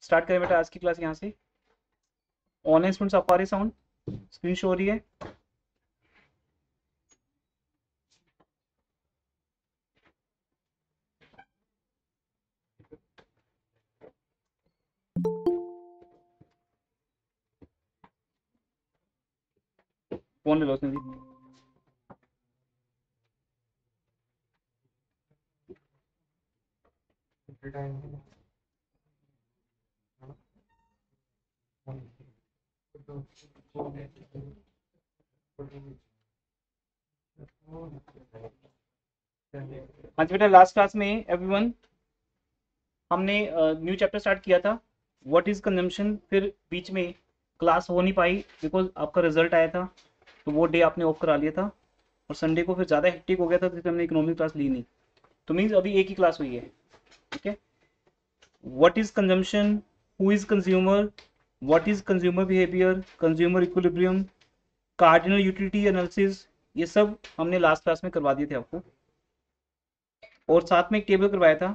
Start करें बेटा आज की क्लास यहाँ से। ऑनलाइन स्टूडेंट्स आपको आ रही साउंड, स्क्रीन शो हो रही है? फोन ले लो उसने भी। हाँ जी बेटा, लास्ट क्लास में एवरीवन हमने न्यू चैप्टर स्टार्ट किया था, व्हाट इज कंजम्पशन। फिर बीच में क्लास हो नहीं पाई बिकॉज आपका रिजल्ट आया था, तो वो डे आपने ऑफ करा लिया था, और संडे को फिर ज़्यादा हेक्टिक हो गया था, तो फिर हमने इकोनॉमिक क्लास ली नहीं। तो मीन्स अभी एक ही क्लास हुई है। ठीक है, what is consumption, who is consumer, what is consumer behaviour, consumer equilibrium, cardinal utility analysis, ये सब हमने लास्ट क्लास में करवा दिए थे आपको, और साथ में एक टेबल करवाया था।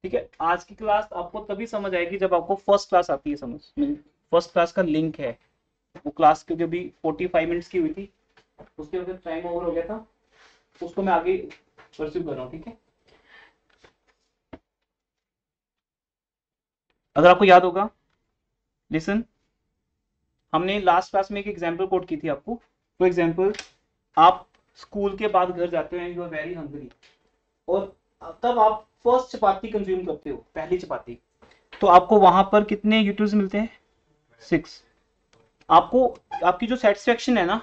ठीक है, आज की क्लास आपको तभी समझ आएगी जब आपको फर्स्ट क्लास आती है समझ में। फर्स्ट क्लास का लिंक है वो क्लास, क्योंकि अभी 45 मिनट्स की हुई थी, उसके वक्त टाइम ओवर हो गया था, उसको मैं आगे परस्यू कर रहा हूँ। ठीक है, अगर आपको याद होगा, लिसन, हमने लास्ट क्लास में एक एग्जाम्पल कोट की थी आपको। फॉर एग्जाम्पल, आप स्कूल के बाद घर जाते हैं, यू आर वेरी हंग्री, और तब आप फर्स्ट चपाती कंज्यूम करते हो, पहली चपाती, तो आपको वहां पर कितने यूटिल्स मिलते हैं? 6। आपको, आपकी जो सेटिस्फेक्शन है ना,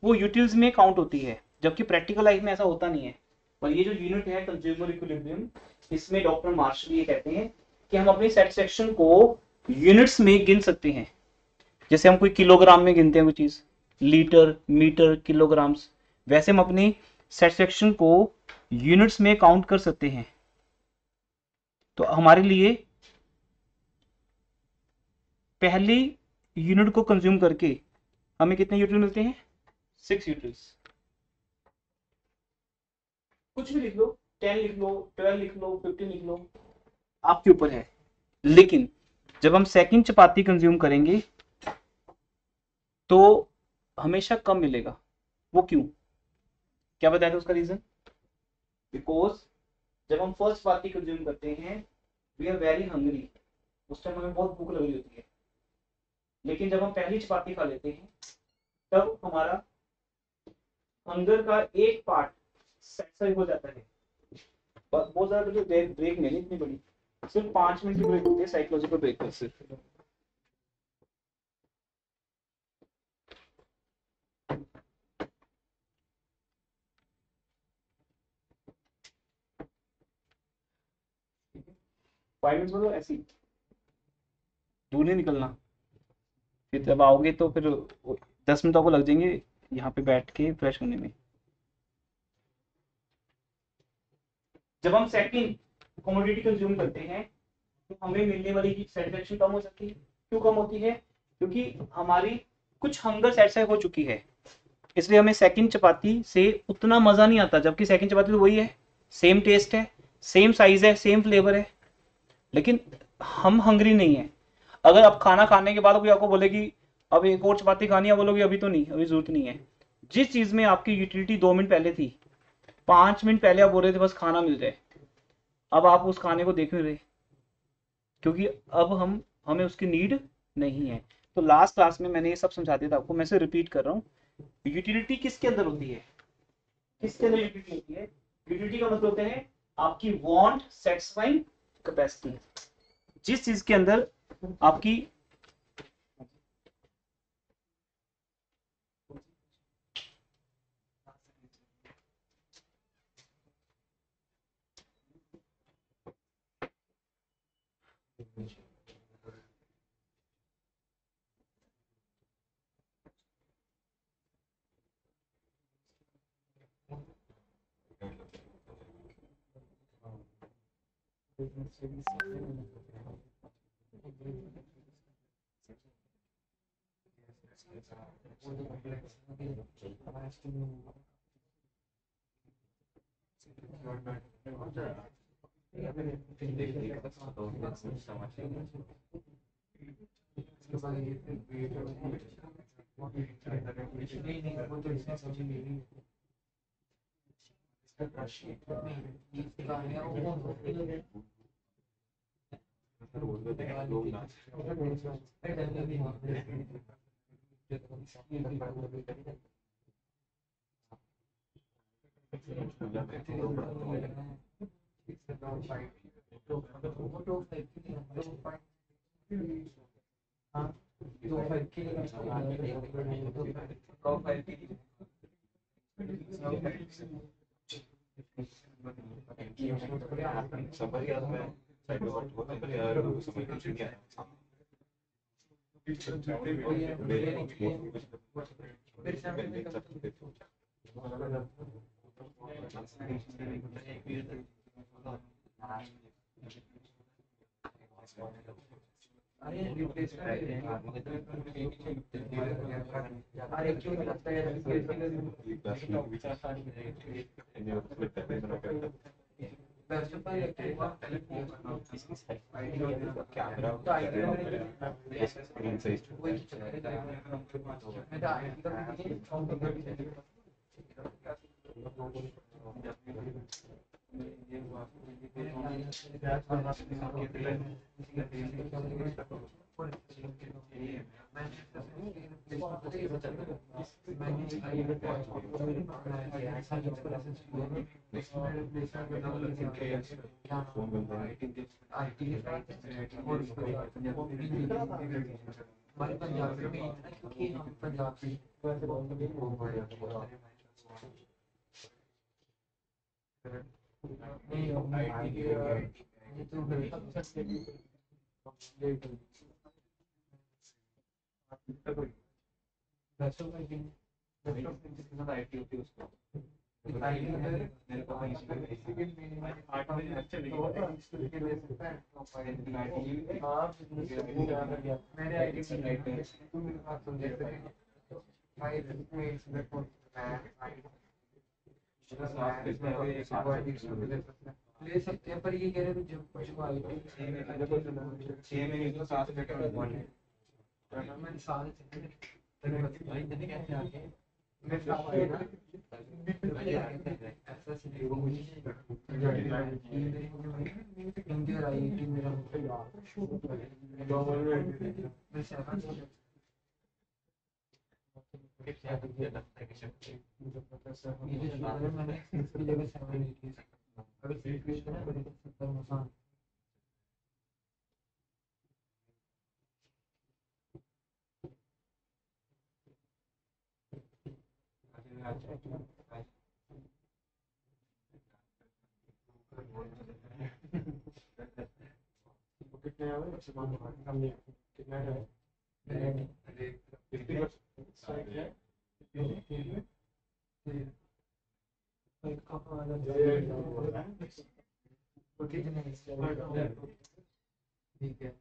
वो यूटिल्स में काउंट होती है, जबकि प्रैक्टिकल लाइफ में ऐसा होता नहीं है। पर ये जो यूनिट है कंज्यूमर इक्विलिब्रियम, इसमें डॉक्टर मार्शल ये कहते हैं कि हम अपनी सेटिस्फेक्शन को यूनिट्स में गिन सकते हैं। जैसे हम कोई किलोग्राम में गिनते हैं कोई चीज, लीटर, मीटर, किलोग्राम्स, वैसे हम अपनी सेटिस्फेक्शन को यूनिट्स में काउंट कर सकते हैं। तो हमारे लिए पहली यूनिट को कंज्यूम करके हमें कितने यूटिल मिलते हैं? 6 यूटिल्स। कुछ भी लिख लो, 10 लिख लो, 12 लिख लो, 15 लिख लो, आपके ऊपर है। लेकिन जब हम सेकंड चपाती कंज्यूम करेंगे तो हमेशा कम मिलेगा। वो क्यों, क्या बताया था उसका रीजन? बिकॉज जब हम फर्स्ट चपाती कंज्यूम करते हैं, वी आर वेरी हंग्री, उस टाइम हमें बहुत भूख लग रही होती है। लेकिन जब हम पहली चपाती खा लेते हैं, तब हमारा हंगर का एक पार्ट सेटिस्फाई हो जाता है। बहुत ज्यादा तो ब्रेक नहीं, इतनी बड़ी, सिर्फ 5 मिनट की ब्रेक होती है, साइकोलॉजिकल ब्रेक है सिर्फ। 5 मिनट मतलब ऐसी दूर नहीं निकलना, फिर जब आओगे तो फिर 10 मिनट आपको लग जाएंगे यहाँ पे बैठ के फ्रेश होने में। जब हम सेकंड कमोडिटी कंज्यूम करते हैं, तो हमें मिलने वाली सेटिस्फेक्शन कम हो सकती है। क्यों कम होती है? क्योंकि हमारी कुछ हंगर सेटिस्फाई हो चुकी है, इसलिए हमें सेकंड चपाती से उतना मजा नहीं आता। जबकि सेकंड चपाती तो वही है, सेम टेस्ट है, सेम साइज है, सेम फ्लेवर है, लेकिन हम हंग्री नहीं है। अगर आप खाना खाने के बाद कोई आपको बोले कि अब एक और चपाती खानी है, बोलोगे अभी तो नहीं, अभी जरूरत नहीं है। जिस चीज में आपकी यूटिलिटी 2 मिनट पहले थी, 5 मिनट पहले आप बोल रहे थे बस खाना मिल जाए, अब आप उस खाने को देख नहीं रहे, क्योंकि अब हमें उसकी नीड नहीं है। तो लास्ट क्लास में मैंने ये सब समझा दिया था आपको, मैं से रिपीट कर रहा हूँ। यूटिलिटी किसके अंदर होती है? किसके अंदर यूटिलिटी होती है? यूटिलिटी का मतलब होता है आपकी वांट सेटिस्फाइंग कैपेसिटी। जिस चीज के अंदर आपकी ले सकते हैं, पर ये कह रहे हैं जब मैं सारे ठीक है।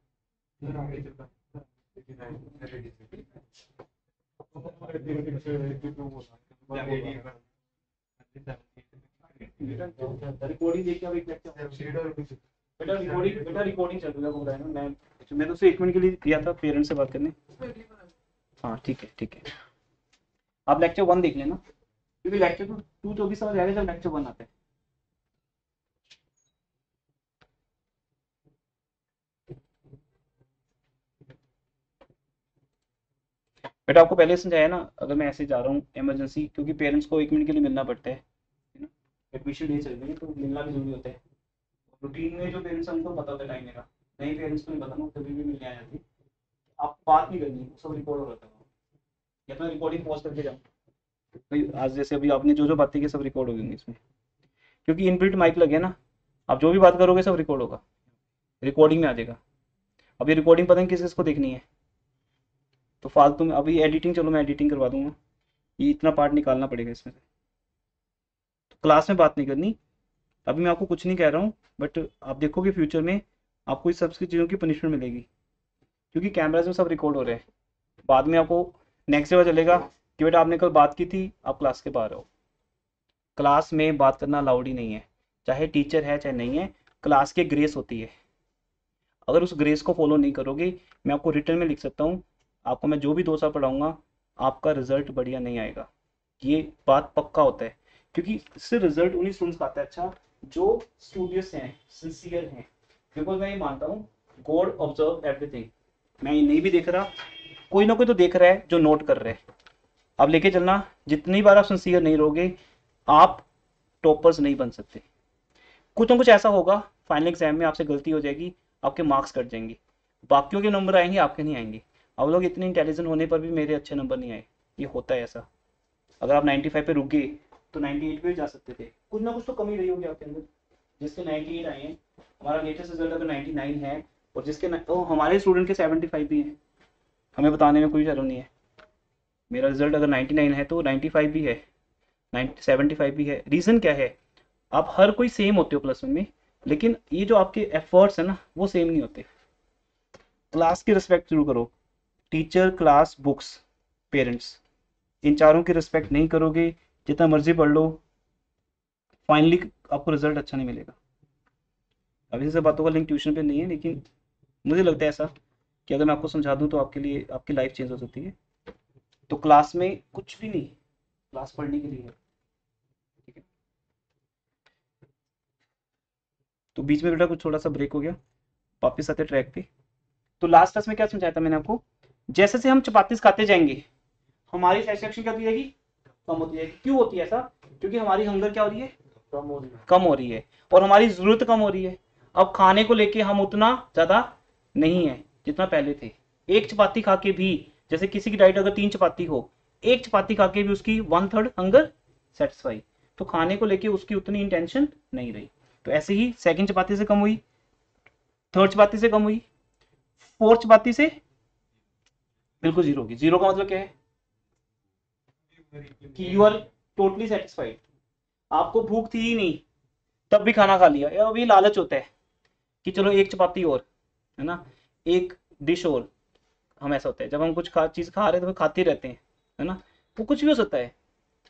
रिकॉर्डिंग देखिए अब एक बेटा रिकॉर्डिंग चल रही है, बोल रहा है ना। मैं तो उसे 1 मिनट के लिए दिया था पेरेंट्स से बात करने। हाँ ठीक है ठीक है, आप लेक्चर 1 देख लेना, क्योंकि लेक्चर 2 तो अभी समझ आएगा जब लेक्चर 1 आता है। बेटा आपको पहले समझाया ना, अगर मैं ऐसे जा रहा हूँ इमरजेंसी, क्योंकि पेरेंट्स को 1 मिनट के लिए मिलना पड़ता है ना, एडमिशन डे चल रही है तो मिलना भी जरूरी होता है। रूटीन में जो पेरेंट्स हैं उनको पता होता है टाइम मेरा, नए पेरेंट्स को नहीं पता ना, कभी भी मिलने आ जाती है। आप बात नहीं करनी, सब रिकॉर्ड हो रहा था, या तो रिकॉर्डिंग पॉज करके जाऊँ भाई। आज जैसे अभी आपने जो जो बातें की सब रिकॉर्ड हो गई इसमें, क्योंकि इनबिल्ट माइक लगे ना, आप जो भी बात करोगे सब रिकॉर्ड होगा, रिकॉर्डिंग में आ जाएगा। अब ये रिकॉर्डिंग पता नहीं किस किस को देखनी है, तो फालतू में अभी एडिटिंग, चलो मैं एडिटिंग करवा दूंगा, ये इतना पार्ट निकालना पड़ेगा इसमें से। तो क्लास में बात नहीं करनी, अभी मैं आपको कुछ नहीं कह रहा हूँ, बट आप देखोगे फ्यूचर में आपको इस सब चीज़ों की पनिशमेंट मिलेगी, क्योंकि कैमराज में सब रिकॉर्ड हो रहे हैं। बाद में आपको नेक्स्ट जगह चलेगा कि बेटा आपने कल बात की थी, आप क्लास के बाहर हो। क्लास में बात करना अलाउड ही नहीं है, चाहे टीचर है चाहे नहीं है, क्लास की ग्रेस होती है। अगर उस ग्रेस को फॉलो नहीं करोगे, मैं आपको रिटर्न में लिख सकता हूँ, आपको मैं जो भी 2 साल पढ़ाऊंगा आपका रिजल्ट बढ़िया नहीं आएगा। ये बात पक्का होता है, क्योंकि इससे रिजल्ट उन्हीं स्टूडेंट्स का आता है अच्छा जो स्टूडियस हैं, सिंसियर हैं। बिकॉज मैं ये मानता हूँ गॉड ऑब्जर्व एवरीथिंग। मैं ये नहीं भी देख रहा, कोई ना कोई तो देख रहा है जो नोट कर रहे हैं। अब लेके चलना, जितनी बार आप सिंसियर नहीं रहोगे आप टॉपर्स नहीं बन सकते। कुछ ना कुछ ऐसा होगा फाइनल एग्जाम में आपसे गलती हो जाएगी, आपके मार्क्स कट जाएंगे, बाकियों के नंबर आएंगे, आपके नहीं आएंगे। अब लोग इतने इंटेलिजेंट होने पर भी मेरे अच्छे नंबर नहीं आए, ये होता है ऐसा। अगर आप 95 पे रुक गए तो 98 पे भी जा सकते थे, कुछ ना कुछ तो कमी रही होगी आपके अंदर। जिसके 98 आए हैं, हमारा लेटेस्ट रिजल्ट अगर 99 है, और जिसके हमारे स्टूडेंट के 75 भी हैं, हमें बताने में कोई शर्म नहीं है। मेरा रिजल्ट अगर 99 है तो 95 भी है, 75 भी है। रीज़न क्या है, आप हर कोई सेम होते हो प्लस वन में, लेकिन ये जो आपके एफर्ट्स है ना वो सेम नहीं होते। क्लास की रिस्पेक्ट जरूर करो, टीचर, क्लास, बुक्स, पेरेंट्स, इन चारों की रिस्पेक्ट नहीं करोगे, जितना मर्जी पढ़ लो, फाइनली आपको रिजल्ट अच्छा नहीं मिलेगा। अभी से सब बातों का लिंक ट्यूशन पे नहीं है, लेकिन मुझे लगता है ऐसा कि अगर मैं आपको समझा दूं तो आपके लिए आपकी लाइफ चेंज हो सकती है। तो क्लास में कुछ भी नहीं, क्लास पढ़ने के लिए है, ठीक है। तो बीच में बेटा कुछ थोड़ा सा ब्रेक हो गया, वापस आते ट्रैक पे। तो लास्ट क्लास में क्या समझाया था मैंने आपको, जैसे से हम चपातीस खाते जाएंगे हमारी सेटिस्फेक्शन क्या होती जाएगी, कम होती जाएगी। क्यों होती है ऐसा, क्योंकि हमारी हंगर क्या हो रही है, कम हो रही है, और हमारी जरूरत कम हो रही है। अब खाने को लेके हम उतना ज्यादा नहीं है जितना पहले थे। एक चपाती खा के भी, जैसे किसी की डाइट अगर 3 चपाती हो, एक चपाती खा के भी उसकी 1/3 हंगर सेटिस्फाई, तो खाने को लेके उसकी उतनी इंटेंशन नहीं रही। तो ऐसे ही सेकंड चपाती से कम हुई, थर्ड चपाती से कम हुई, फोर्थ चपाती से बिल्कुल जीरो होगी। जीरो का मतलब क्या है कि यू आर टोटली सेटिस्फाइड, आपको भूख थी ही नहीं तब भी खाना खा लिया। अब ये लालच होता है कि चलो एक चपाती और, है ना, एक डिश और। हम ऐसा होता है जब हम कुछ चीज खा रहे हैं तो खाते रहते हैं, है ना। वो कुछ भी हो सकता है,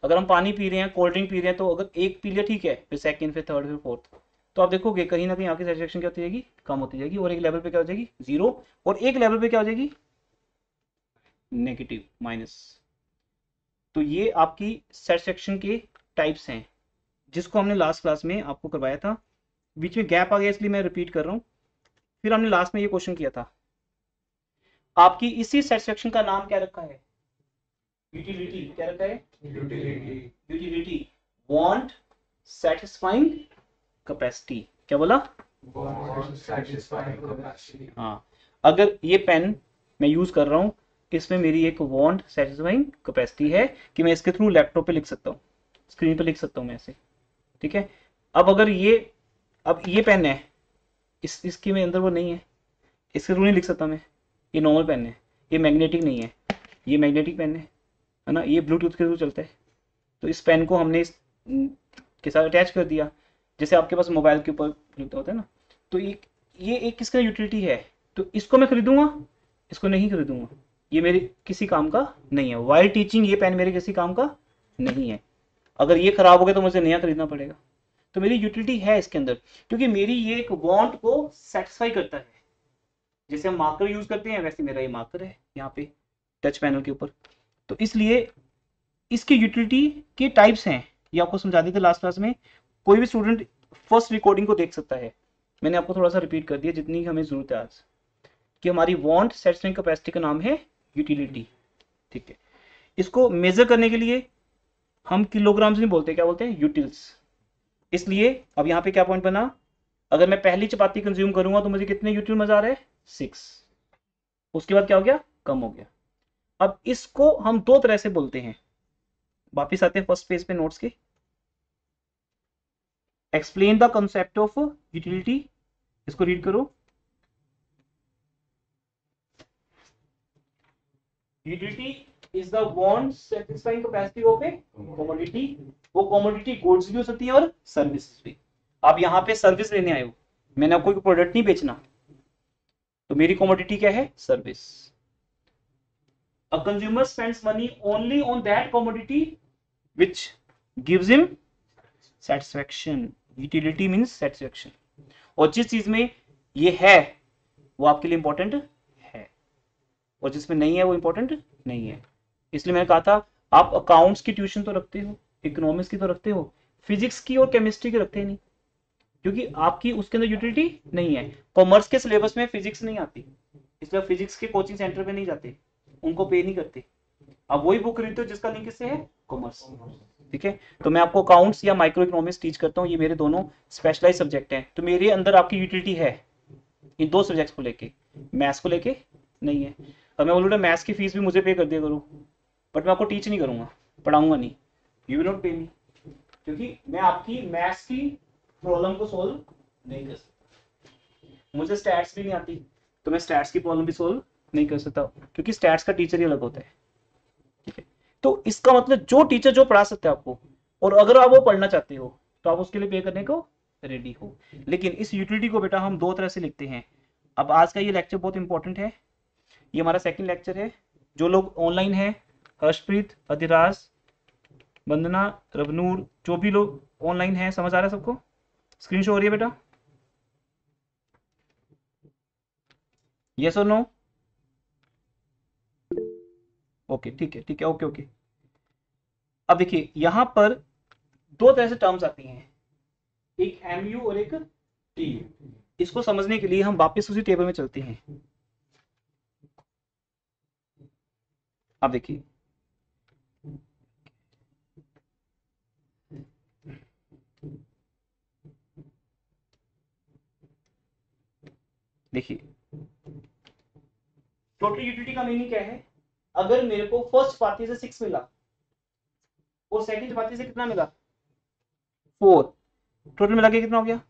अगर हम पानी पी रहे हैं, कोल्ड ड्रिंक पी रहे हैं, तो अगर एक पी लिया ठीक है, फिर सेकंड, फिर थर्ड, फिर फोर्थ, तो आप देखोगे कहीं ना कहीं आपकी सेटिस्फेक्शन क्या होती जाएगी, कम होती जाएगी। और एक लेवल पे क्या हो जाएगी, जीरो, और एक लेवल पे क्या हो जाएगी, नेगेटिव, माइनस। तो ये आपकी सेटिस्फेक्शन के टाइप्स हैं जिसको हमने लास्ट क्लास में आपको करवाया था। बीच में गैप आ गया इसलिए मैं रिपीट कर रहा हूँ। फिर हमने लास्ट में ये क्वेश्चन किया था, आपकी इसी सेटिस्फेक्शन का नाम क्या रखा है, यूटिलिटी। क्या रखा है, यूटिलिटी, वांट सेटिस्फाइंग कैपेसिटी। क्या बोला, हाँ। अगर ये पेन मैं यूज कर रहा हूँ, इसमें मेरी एक वांट सेटिस्फाइंग कैपेसिटी है कि मैं इसके थ्रू लैपटॉप पे लिख सकता हूँ, स्क्रीन पे लिख सकता हूँ मैं ऐसे, ठीक है। अब अगर ये, अब ये पेन है, इसके में अंदर वो नहीं है, इसके थ्रू नहीं लिख सकता मैं। ये नॉर्मल पेन है, ये मैग्नेटिक नहीं है, ये मैग्नेटिक पेन है ना, ये ब्लूटूथ के थ्रू चलता है। तो इस पेन को हमने इस के साथ अटैच कर दिया, जैसे आपके पास मोबाइल के ऊपर होता है ना। तो ये एक किसका यूटिलिटी है, तो इसको मैं खरीदूंगा, इसको नहीं खरीदूंगा, ये मेरे किसी काम का नहीं है। वाइल टीचिंग ये पेन मेरे किसी काम का नहीं है, अगर ये खराब हो गया तो मुझे नया खरीदना पड़ेगा। तो मेरी यूटिलिटी है इसके अंदर, क्योंकि मेरी ये एक वांट को सेटिस्फाई करता है। जैसे हम मार्कर यूज करते हैं वैसे मेरा ये मार्कर है यहाँ पे टच पैनल के ऊपर। तो इसलिए इसकी यूटिलिटी के टाइप्स हैं, ये आपको समझा दी थी लास्ट क्लास में। कोई भी स्टूडेंट फर्स्ट रिकॉर्डिंग को देख सकता है, मैंने आपको थोड़ा सा रिपीट कर दिया जितनी हमें जरूरत है आज, कि हमारी वांट सेटिस्फाइंग कैपेसिटी का नाम है यूटिलिटी, ठीक है। इसको मेजर करने के लिए हम किलोग्राम से नहीं बोलते, क्या बोलते हैं, यूटिल्स। इसलिए अब यहाँ पे क्या पॉइंट बना, अगर मैं पहली चपाती कंज्यूम करूंगा तो मुझे कितने यूटिल मजा आ रहा है, 6। उसके बाद क्या हो गया, कम हो गया। अब इसको हम 2 तरह से बोलते हैं। वापिस आते हैं फर्स्ट पेज पे नोट्स के। Explain the concept of utility, इसको रीड करो। Utility is the want satisfying capacity of a commodity. वो कमोडिटी गुड्स भी हो सकती है और सर्विसेज भी। आप यहाँ पे सर्विस लेने आए हो, मैंने आपको कोई प्रोडक्ट नहीं बेचना, तो मेरी कमोडिटी क्या है, service. A consumer spends money only on that commodity which gives him satisfaction. Utility means satisfaction. और जिस चीज में ये है वो आपके लिए इंपॉर्टेंट है, और जिसमें नहीं है वो इंपॉर्टेंट नहीं है। इसलिए मैंने कहा था आप अकाउंट्स की ट्यूशन तो रखते हो, इकोनॉमिक्स की तो रखते हो, फिजिक्स की और केमिस्ट्री की रखते ही नहीं, क्योंकि आपकी उसके अंदर यूटिलिटी नहीं है। कॉमर्स के सिलेबस में फिजिक्स नहीं आती, इसलिए फिजिक्स के कोचिंग सेंटर पे नहीं जाते, उनको पे नहीं करते। अब वही बुक खरीदते हो जिसका लिंक किससे है, कॉमर्स। ठीक है, तो मैं आपको अकाउंट्स या माइक्रो इकोनॉमिक्स टीच करता हूँ, ये मेरे दोनों स्पेशलाइज सब्जेक्ट हैं। तो मेरे अंदर आपकी यूटिलिटी है इन दो सब्जेक्ट्स को लेके, मैथ्स को लेके नहीं है। अब मैं बोलूँ मैथ्स की फीस भी मुझे पे कर दिया करो, बट मैं आपको टीच नहीं करूंगा, पढ़ाऊंगा नहीं, यू विल नॉट पे मी, क्योंकि मैं आपकी मैथ्स की प्रॉब्लम को सोल्व नहीं कर सकता। मुझे स्टैट्स भी नहीं आती, तो मैं स्टैट्स की प्रॉब्लम भी सोल्व नहीं कर सकता, क्योंकि स्टैट्स का टीचर ही अलग होता है। ठीक है, तो इसका मतलब जो टीचर जो पढ़ा सकता है आपको, और अगर आप वो पढ़ना चाहते हो तो आप उसके लिए पे करने को रेडी हो। लेकिन इस यूटिलिटी को बेटा हम दो तरह से लिखते हैं। अब आज का ये लेक्चर बहुत इंपॉर्टेंट है, ये हमारा सेकंड लेक्चर है। जो लोग ऑनलाइन है, हर्षप्रीत, अधिराज, वंदना, रवनूर, जो भी लोग ऑनलाइन है, समझ आ रहा है सबको? स्क्रीन शो हो रही है बेटा? यस और नो? ओके, ठीक है, ठीक है, ओके ओके। अब देखिए यहां पर दो तरह से टर्म्स आती हैं, एक एमयू और एक टीयू। इसको समझने के लिए हम वापस उसी टेबल में चलते हैं। अब देखिए देखिए टोटल यूटिलिटी का मीनिंग क्या है? अगर मेरे को फर्स्ट पार्टी से 6 मिला और सेकंड पार्टी से कितना मिला, 4, टोटल मिला के कितना हो गया,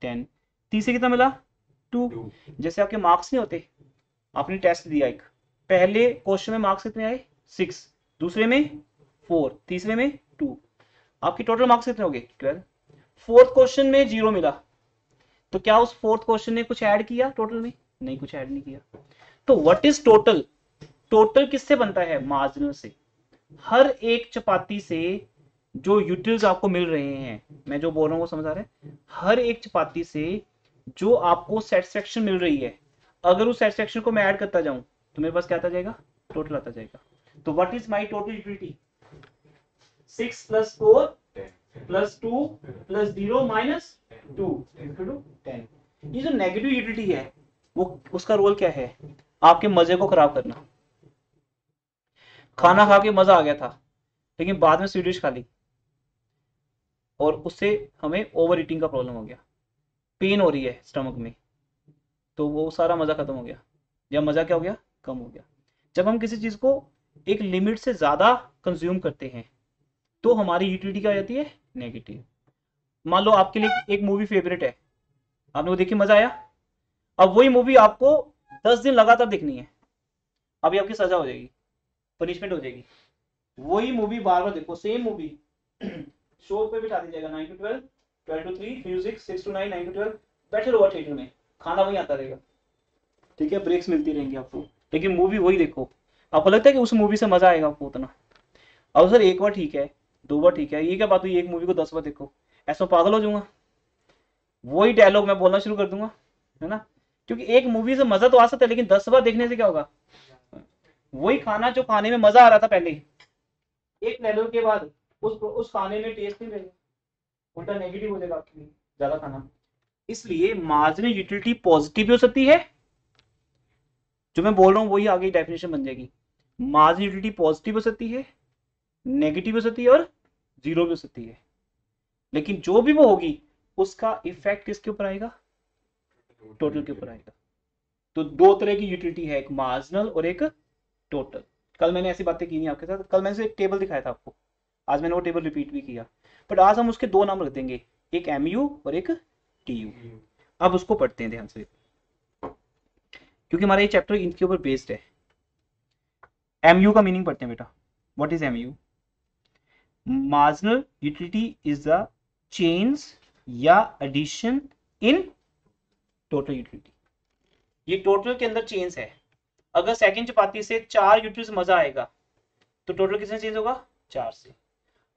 10। तीसरे कितना मिला, 2। जैसे आपके मार्क्स नहीं होते, आपने टेस्ट दिया एक, पहले क्वेश्चन में मार्क्स कितने आए, 6, दूसरे में 4, तीसरे में 2, आपकी टोटल मार्क्स कितने हो गए, 12। फोर्थ क्वेश्चन में 0 मिला, तो क्या उस फोर्थ क्वेश्चन ने कुछ ऐड किया टोटल में? नहीं, कुछ ऐड नहीं किया। तो व्हाट इज टोटल? टोटल किससे बनता है, मार्जिनल से। हर एक चपाती से जो यूटिल्स आपको मिल रहे हैं, मैं जो बोल रहा हूं वो समझ आ रहा है? हर एक चपाती से जो आपको सेटिस्फेक्शन मिल रही है, अगर उस सेटिस्फेक्शन को मैं ऐड करता जाऊं तो मेरे पास क्या आता जाएगा, टोटल आता जाएगा। तो what is my total utility, 6 + 4 + 2 + 0 - 2 = 10। ये जो नेगेटिव यूटिलिटी है वो उसका रोल क्या है, आपके मजे को खराब करना। खाना खा के मजा आ गया था, लेकिन बाद में स्वीट डिश खा ली और उससे हमें ओवर ईटिंग का प्रॉब्लम हो गया, पेन हो रही है स्टमक में, तो वो सारा मजा खत्म हो गया, या मजा क्या हो गया, कम हो गया। जब हम किसी चीज को एक लिमिट से ज्यादा कंज्यूम करते हैं तो हमारी यूटिलिटी क्या हो जाती है, नेगेटिव। मान लो आपके लिए एक मूवी फेवरेट है, आपने वो देखी, मजा आया, अब वही मूवी आपको 10 दिन लगातार देखनी है, अभी आपकी सजा हो जाएगी, पनिशमेंट हो जाएगी। वही मूवी बार बार देखो, सेम मूवी शो पे बिठा दी जाएगा 9 to 12, 12 to 3, फिर 6 to 9, 9 to 12, बैठे रहो थिएटर में, खाना वही आता रहेगा। ठीक है, ब्रेक्स मिलती रहेंगी आपको, लेकिन मूवी वही देखो। आपको लगता है कि उस मूवी से मजा आएगा आपको उतना? अब सर एक बार ठीक है, 2 बार ठीक है, ये क्या बात हुई एक मूवी को 10 बार देखो, ऐसा पागल हो जाऊंगा, वही डायलॉग मैं बोलना शुरू कर दूंगा, है ना? क्योंकि एक मूवी से मजा तो आ सकता है, लेकिन 10 बार देखने से क्या होगा, वही खाना जो खाने में मजा आ रहा था पहले, एक लेवल के बाद उस खाने में टेस्ट नहीं रहेगा, उल्टा नेगेटिव हो जाएगा आपके लिए ज्यादा खाना। इसलिए मार्जिनल यूटिलिटी पॉजिटिव भी हो सकती है, जो मैं बोल रहा हूं वही आगे डेफिनेशन बन जाएगी। मार्जिनल यूटिलिटी पॉजिटिव हो सकती है, नेगेटिव हो सकती है, और 0 भी हो सकती है। लेकिन जो भी वो होगी उसका इफेक्ट किसके ऊपर आएगा, टोटल के ऊपर आएगा। तो दो तरह की यूटिलिटी है, एक मार्जिनल और एक टोटल। कल मैंने ऐसी बातें की नहीं आपके साथ, कल मैंने एक टेबल दिखाया था आपको, आज मैंने वो टेबल रिपीट भी किया, बट आज हम उसके 2 नाम रख देंगे, एक एमयू और एक टीयू। अब उसको पढ़ते हैं ध्यान से, क्योंकि हमारा ये चैप्टर इनके ऊपर बेस्ड है। एमयू का मीनिंग पढ़ते हैं बेटा। What is MU? Marginal utility is the change या एडिशन इन टोटल यूटिलिटी। ये टोटल के अंदर चेंज है। अगर सेकंड चपाती से 4 यूटिलिटी मजा आएगा तो टोटल किससे चेंज होगा, 4 से।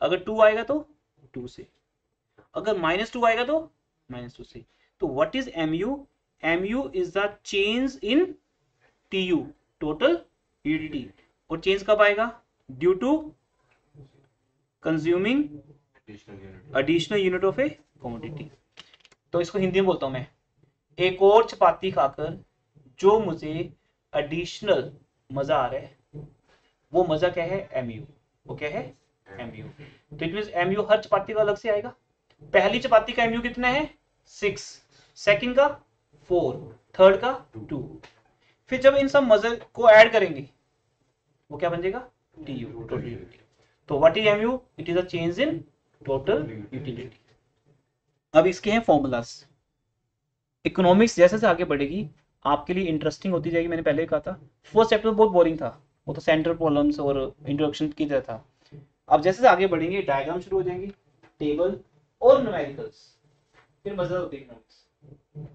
अगर 2 आएगा तो 2 से, अगर -2 आएगा तो -2 से। तो what is MU? MU is the change in TU, total utility. और चेंज कब आएगा? Due to consuming additional unit of a commodity. तो इसको हिंदी में बोलता हूं मैं, एक और चपाती खाकर जो मुझे एडिशनल मजा आ रहा है, वो मजा क्या है? एमयू। वो क्या है? एमयू। तो इट मींस एमयू हर चपाती का अलग से आएगा। पहली चपाती का एमयू कितना है? 6, सेकंड का 4, थर्ड का 2। फिर जब इन सब मजे को ऐड करेंगे वो क्या बन जाएगा? TU, total utility. तो what is MU? It is a change in total utility. अब इसके हैं फॉर्मूलाज। इकोनॉमिक्स जैसे जैसे आगे बढ़ेगी आपके लिए इंटरेस्टिंग होती जाएगी। मैंने पहले कहा था फर्स्ट चैप्टर बहुत बोरिंग था, वो तो सेंट्रल प्रॉब्लम्स और इंट्रोडक्शन की तरह था। अब जैसे जैसे आगे बढ़ेंगे डायग्राम शुरू हो जाएंगे, टेबल और न्यूमेरिकल्स, फिर मजा होती है इकोनॉमिक्स।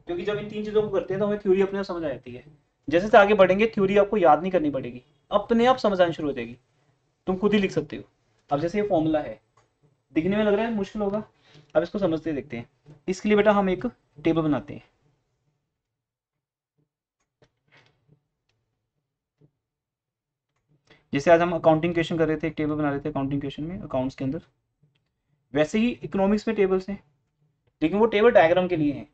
क्योंकि जब इन तीन चीजों को करते हैं तो हमें थ्योरी अपने आप समझ आ जाती है। जैसे जैसे आगे बढ़ेंगे थ्योरी आपको याद नहीं करनी पड़ेगी, अपने आप समझ आनी शुरू हो जाएगी, तुम खुद ही लिख सकते हो। अब जैसे ये फॉर्मूला है, दिखने में लग रहा है मुश्किल होगा, अब इसको समझते देखते हैं। इसके लिए बेटा हम एक टेबल बनाते हैं। जैसे आज हम अकाउंटिंग क्वेश्चन कर रहे थे, एक टेबल बना रहे थे अकाउंटिंग क्वेश्चन में, अकाउंट्स के अंदर, वैसे ही इकोनॉमिक्स में टेबल्स हैं, लेकिन वो टेबल डायग्राम के लिए है।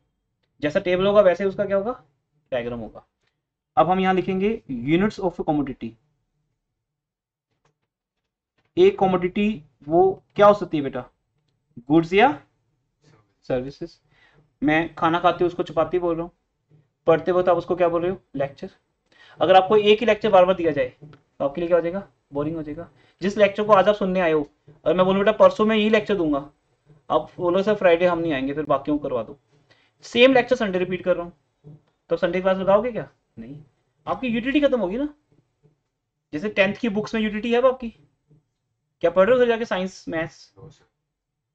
जैसा टेबल होगा वैसे उसका क्या होगा? डायग्राम होगा। अब हम यहां लिखेंगे यूनिट्स ऑफ कमोडिटी। एक कमोडिटी वो क्या हो सकती है बेटा? गुड्स या सर्विसेज। मैं खाना खाते हुए उसको चपाती बोल रहा हूँ, पढ़ते वक्त आप उसको क्या बोल रहे हो? लेक्चर। अगर आपको एक ही लेक्चर बार बार दिया जाए तो आपके लिए क्या हो जाएगा? बोरिंग हो जाएगा। जिस लेक्चर को आज आप सुनने आए हो, और मैं बोलूँ बेटा परसों मैं यही लेक्चर दूंगा, आप बोलो सर फ्राइडे हम नहीं आएंगे, फिर बाकियों को करवा दो। सेम लेक्चर संडे रिपीट कर रहा हूँ, तो संडे क्लास लगाओगे क्या? नहीं, आपकी यूटिलिटी खत्म होगी ना। जैसे 10th की बुक्स में यूटिलिटी है अब आपकी, क्या पढ़ रहे हो जाके साइंस मैथ्स?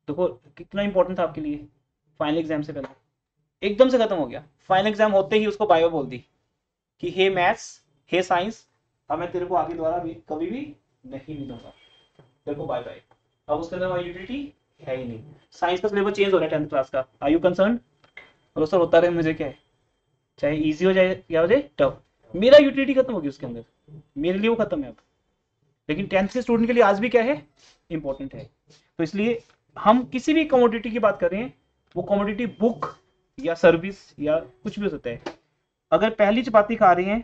देखो कितना इंपॉर्टेंट था आपके लिए फाइनल एग्जाम से पहले, एकदम से खत्म हो गया। फाइनल एग्जाम होते ही उसको बायो बोल दी कि हे मैथ्स, हे साइंस, अब मैं तेरे को आगे द्वारा भी कभी भी नहीं मिलूंगा, तेरे को बाय बाय। अब उसके अंदर यूटिलिटी है ही नहीं। साइंस का सिलेबस चेंज हो रहा है 10th क्लास का, आर यू कंसर्न? बोलो सर होता रहे, मुझे क्या है, चाहे इजी हो जाए या हो जाए टफ, मेरा यूटिलिटी खत्म होगी उसके अंदर, मेरे लिए वो खत्म है अब। लेकिन 10th के स्टूडेंट के लिए आज भी क्या है? इंपॉर्टेंट है। तो इसलिए हम किसी भी कमोडिटी की बात कर रहे हैं, वो कमोडिटी बुक या सर्विस या कुछ भी हो सकता है। अगर पहली चपाती खा रहे हैं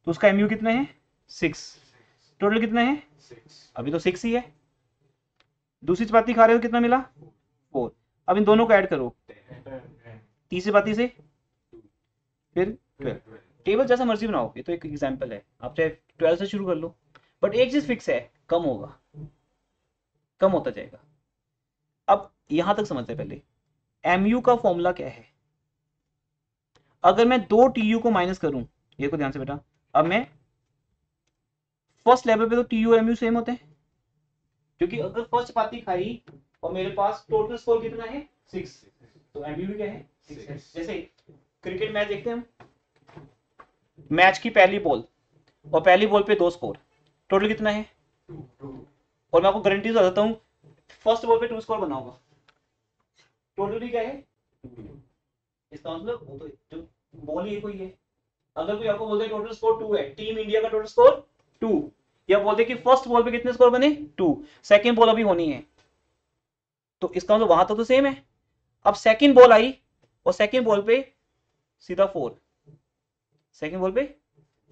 तो उसका एमयू कितना है? 6। टोटल कितना है? अभी तो 6 ही है। दूसरी चपाती खा रहे हो कितना मिला? 4। अब इन दोनों को ऐड करो, तीसरी चपाती से फिर 12। टेबल जैसा मर्जी बनाओ, ये तो एक एग्जांपल है, आप चाहे 12 से शुरू कर लो, बट एक चीज फिक्स है, कम होगा, कम होता जाएगा। अब यहां तक समझते पहले एमयू का फॉर्मूला क्या है। अगर मैं 2 टीयू को माइनस करूं, ये को ध्यान से बेटा, अब मैं फर्स्ट लेवल पे तो टीयू और एमयू सेम होते हैं, क्योंकि अगर फर्स्ट चपाती खाई और मेरे पास टोटल स्कोर कितना है? 6, तो एमयू भी क्या है? 6 है। जैसे क्रिकेट मैच देखते हैं हम, मैच की पहली बॉल और पहली बॉल पे 2 स्कोर, टोटल कितना है? 2। और मैं आपको गारंटी से बताता हूं फर्स्ट बॉल पे 2 स्कोर बना होगा, टोटल भी क्या है? 2। इसका मतलब वो तो जो बॉल ही कोई है। अगर कोई आपको बोलते टोटल स्कोर 2 है, टीम इंडिया का टोटल स्कोर 2, या बोलते कि फर्स्ट बॉल पे कितने स्कोर बने? 2, सेकंड बॉल अभी होनी है, तो इसका मतलब वहां तो सेम है। अब सेकंड बॉल आई और सेकंड बॉल पे सीधा 4, सेकंड बॉल पे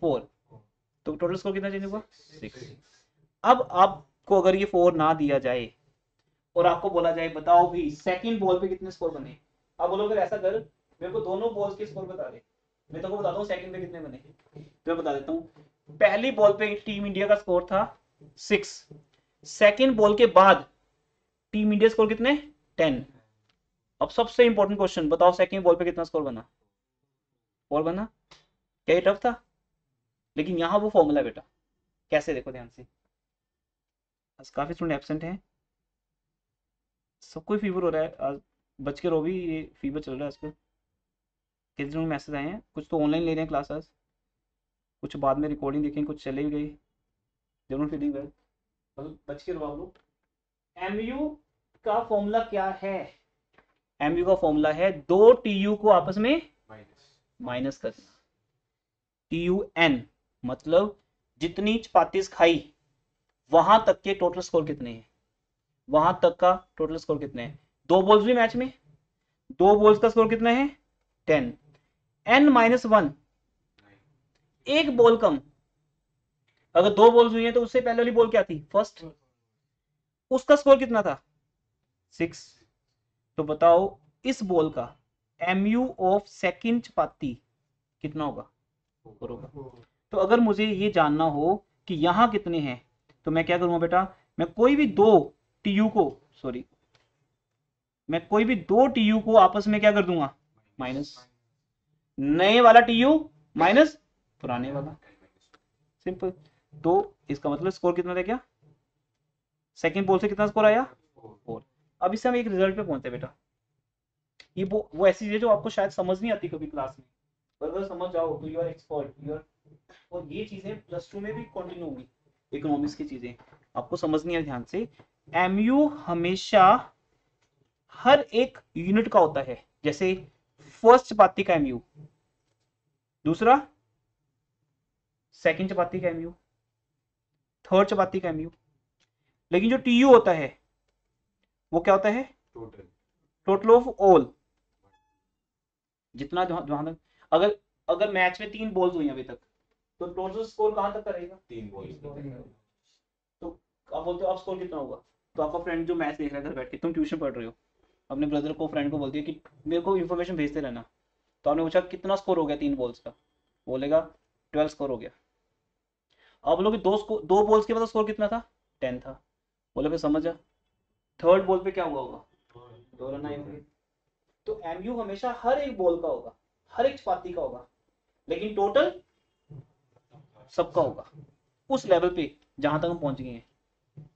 4, तो टोटल स्कोर कितना चेंज हुआ? 6। अब आपको अगर ये 4 ना दिया जाए और आपको बोला जाए बताओ भी सेकंड बॉल पे कितने स्कोर बने, आप बोलो अगर ऐसा कर मेरे को दोनों बॉल्स के स्कोर बता दे, मैं तो को बताता हूँ सेकंड पे कितने बने, तो मैं बता देता हूँ। पहली बॉल पे टीम इंडिया का स्कोर था 6, सेकंड बॉल के बाद टीम इंडिया स्कोर कितने? 10। अब सबसे इंपॉर्टेंट क्वेश्चन बताओ सेकंड बॉल पे कितना स्कोर बना? 4 बना। क्या ये टफ था? लेकिन यहां वो फॉर्मूला बेटा, कैसे देखो ध्यान से, काफी स्टूडेंट एब्सेंट हैं, सबको फीवर हो रहा है आज, बच के रो भी, ये फीवर चल रहा है आजकल। कितने दिनों में मैसेज आए हैं, कुछ तो ऑनलाइन ले रहे हैं क्लासेस, कुछ बाद में रिकॉर्डिंग देखेंगे, कुछ चले भी गई, जरूर फीलिंग वेल, बस बच के रो आप लोग। एमयू का फॉर्मूला क्या है? MU का फॉर्मूला है 2 TU को आपस में माइनस करना। TUN मतलब जितनी चपातीस खाई वहां तक के टोटल स्कोर कितने हैं, वहां तक का टोटल स्कोर कितने हैं। 2 बॉल्स भी मैच में, 2 बॉल्स का स्कोर कितना है 10, N-1 एक बॉल कम। अगर 2 बॉल्स हुई हैं तो उससे पहले वाली बॉल क्या थी फर्स्ट, उसका स्कोर कितना था 6। तो बताओ इस बॉल का MU ऑफ सेकंड चपाती कितना होगा 4 होगा। तो अगर मुझे ये जानना हो कि यहां कितने हैं तो मैं क्या करूंगा बेटा, मैं कोई भी 2 TU को आपस में क्या कर दूंगा माइनस, नए वाला TU माइनस पुराने वाला, सिंपल। तो इसका मतलब स्कोर कितना था क्या, सेकंड बॉल से कितना स्कोर आया 4। अब इससे हम एक रिजल्ट पे पहुंचते बेटा। ये वो ऐसी चीज है जो आपको शायद समझ नहीं आती कभी क्लास में, पर अगर समझ जाओ तो यू आर एक्सपर्ट। और ये चीजें +2 में भी कंटिन्यू होंगी, इकोनॉमिक्स की चीजें आपको समझनी है ध्यान से। MU हमेशा हर एक यूनिट का होता है, जैसे फर्स्ट चपाती का MU, दूसरा सेकंड चपाती का MU, थर्ड चपाती का MU। लेकिन जो TU होता है वो क्या होता है टोटल ऑफ ऑल, जितना जहां तक अगर अगर मैच में 3 बॉल्स हुई अभी तक तो टोटल स्कोर कहां तक करेगा 3 बॉल्स। तो आप बोलते हो अब स्कोर कितना होगा, तो आपका फ्रेंड जो मैच देख रहा है घर बैठ के, तुम ट्यूशन पढ़ रहे हो, अपने ब्रदर को फ्रेंड को बोल दिया कि मेरे को इन्फॉर्मेशन भेजते रहना, तो आपने पूछा कितना स्कोर हो गया 3 बॉल्स का, बोलेगा 12 स्कोर हो गया। अब बोलोगे 2 बॉल्स के बाद स्कोर कितना था 10 था, बोले फिर समझ जा थर्ड बॉल पे क्या हुआ होगा 2 रन आए होंगे। तो MU हमेशा हर एक बॉल का होगा, हर एक चपाती का होगा, लेकिन टोटल सबका होगा उस लेवल पे जहां तक हम पहुंच गए हैं।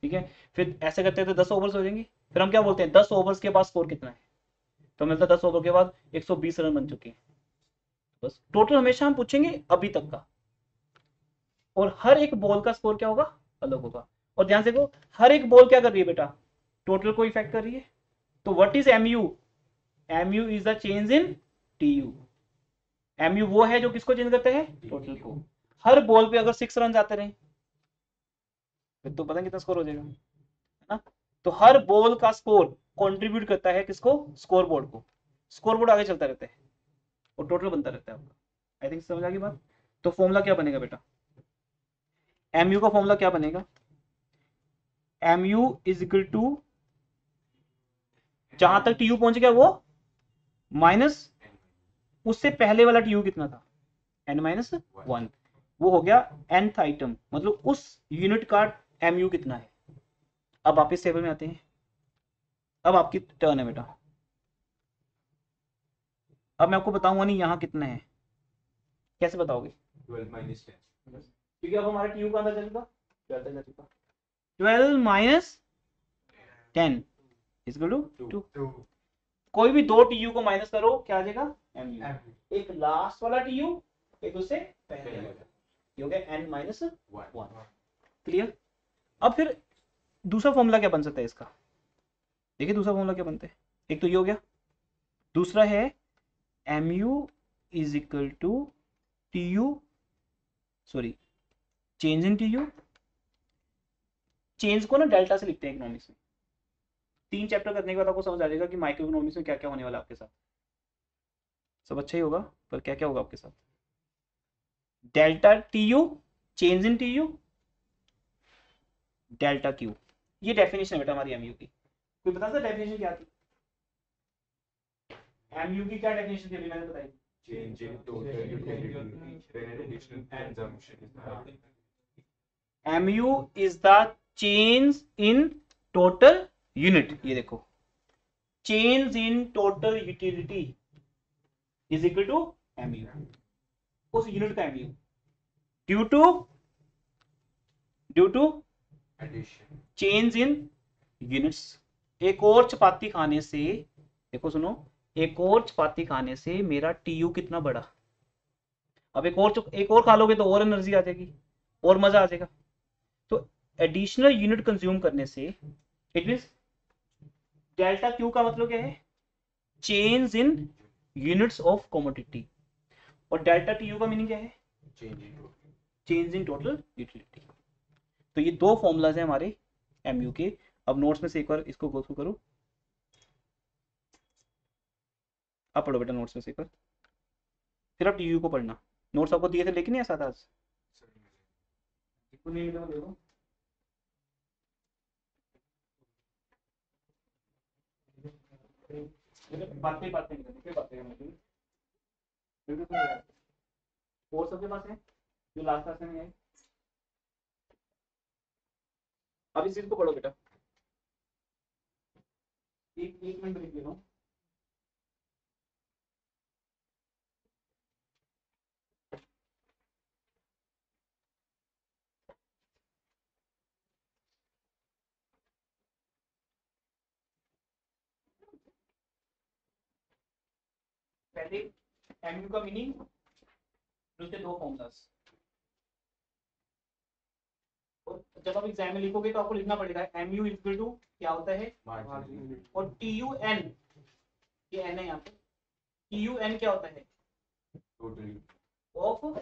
ठीक है, फिर ऐसे करते हैं तो 10 ओवर्स हो जाएंगे, फिर हम क्या बोलते हैं 10 ओवर्स के बाद स्कोर कितना है, तो मिलता 10 ओवर के बाद 120 रन बन चुके हैं। बस टोटल हमेशा हम पूछेंगे अभी तक का, और हर एक बॉल का स्कोर क्या होगा अलग होगा। और ध्यान से देखो हर एक बॉल क्या कर रही है बेटा, टोटल को इफेक्ट कर रही है। तो what is MU is the change in TU। MU वो है जो किसको चेंज करता है टोटल को। हर बॉल पे अगर 6 रन आते रहे फिर तो पता कितना स्कोर हो जाएगा, है ना। तो हर बॉल का स्कोर कंट्रीब्यूट करता है किसको स्कोर बोर्ड को, स्कोर बोर्ड आगे चलता रहता है और टोटल बनता रहता है आपका। आई थिंक समझ आ गई बात। तो फॉर्मूला क्या बनेगा बेटा, MU का फॉर्मूला क्या बनेगा, MU इज इक्वल टू जहां तक TU पहुंच गया वो माइनस उससे पहले वाला TU कितना था N-1, वो हो गया nth आइटम, मतलब उस यूनिट का MU कितना है। अब वापिस टेबल में आते हैं, अब आपकी टर्न है बेटा। अब मैं आपको बताऊंगा नहीं यहां कितना है, कैसे बताओगे 12 minus 10 क्योंकि अब हमारा TU का अंदर चल चुका 12 माइनस 10 इक्वल टू 2। कोई भी 2 TU को माइनस करो क्या आ जाएगा MU, एक लास्ट वाला TU एक उससे पहले वाला, ये हो गया N-1। क्लियर। अब फिर दूसरा फॉर्मूला क्या बन सकता है इसका, देखिए दूसरा फॉर्मूला क्या बनता है, एक तो ये हो गया, दूसरा है MU is equal to TU change in TU। Change को ना डेल्टा से लिखते हैं इकोनॉमिक्स में। 3 चैप्टर करने के बाद आपको समझ आ जाएगा कि माइक्रो इकोनॉमिक्स में क्या क्या होने वाला आपके साथ, सब अच्छा ही होगा पर क्या क्या होगा आपके साथ। Delta TU change in TU delta Q, ये डेफिनेशन है बेटा हमारी MU की। कोई बता सकता डेफिनेशन क्या थी, MU की क्या डेफिनेशन थी अभी मैंने बताई, change in total utility when an additional consumption is added. MU is the change in total unit. ये देखो change in total utility is equal to MU, उस यूनिट का MU due to Addition. Change in units. एक और चपाती खाने से, देखो सुनो, एक और चपाती खाने से मेरा TU कितना बढ़ा। अब एक और खा लोगे तो और एनर्जी आ जाएगी और मजा आ जाएगा। तो एडिशनल यूनिट कंज्यूम करने से इट मींस डेल्टा Q का मतलब क्या है, change in units of commodity. और डेल्टा टी यू का मीनिंग क्या है? Change in total utility. तो ये दो फॉर्मूलाज हैं हमारे एमयू के। अब नोट्स में से एक बार इसको गो थ्रू करो। आप पढ़ो बेटा नोट्स में से एक बार, फिर आप टीयू को पढ़ना। नोट्स आपको दिए थे लेकिन नहीं ऐसा था आज नहीं मिला देखो। बातें बातें बातें और सबके पास है जो लास्ट क्लास में है। अब इस चीज को पढ़ो बेटा। एक मिनट ब्रेक ले लो। पहले एमयू का मीनिंग, उसके दो फॉर्मूलास। और जब आप एग्जाम में लिखोगे तो आपको लिखना पड़ेगा एमयू इक्वल टू क्या होता है, और टी यू एन, ये एन है यहाँ पे, टी यू एन क्या होता है, ऑफ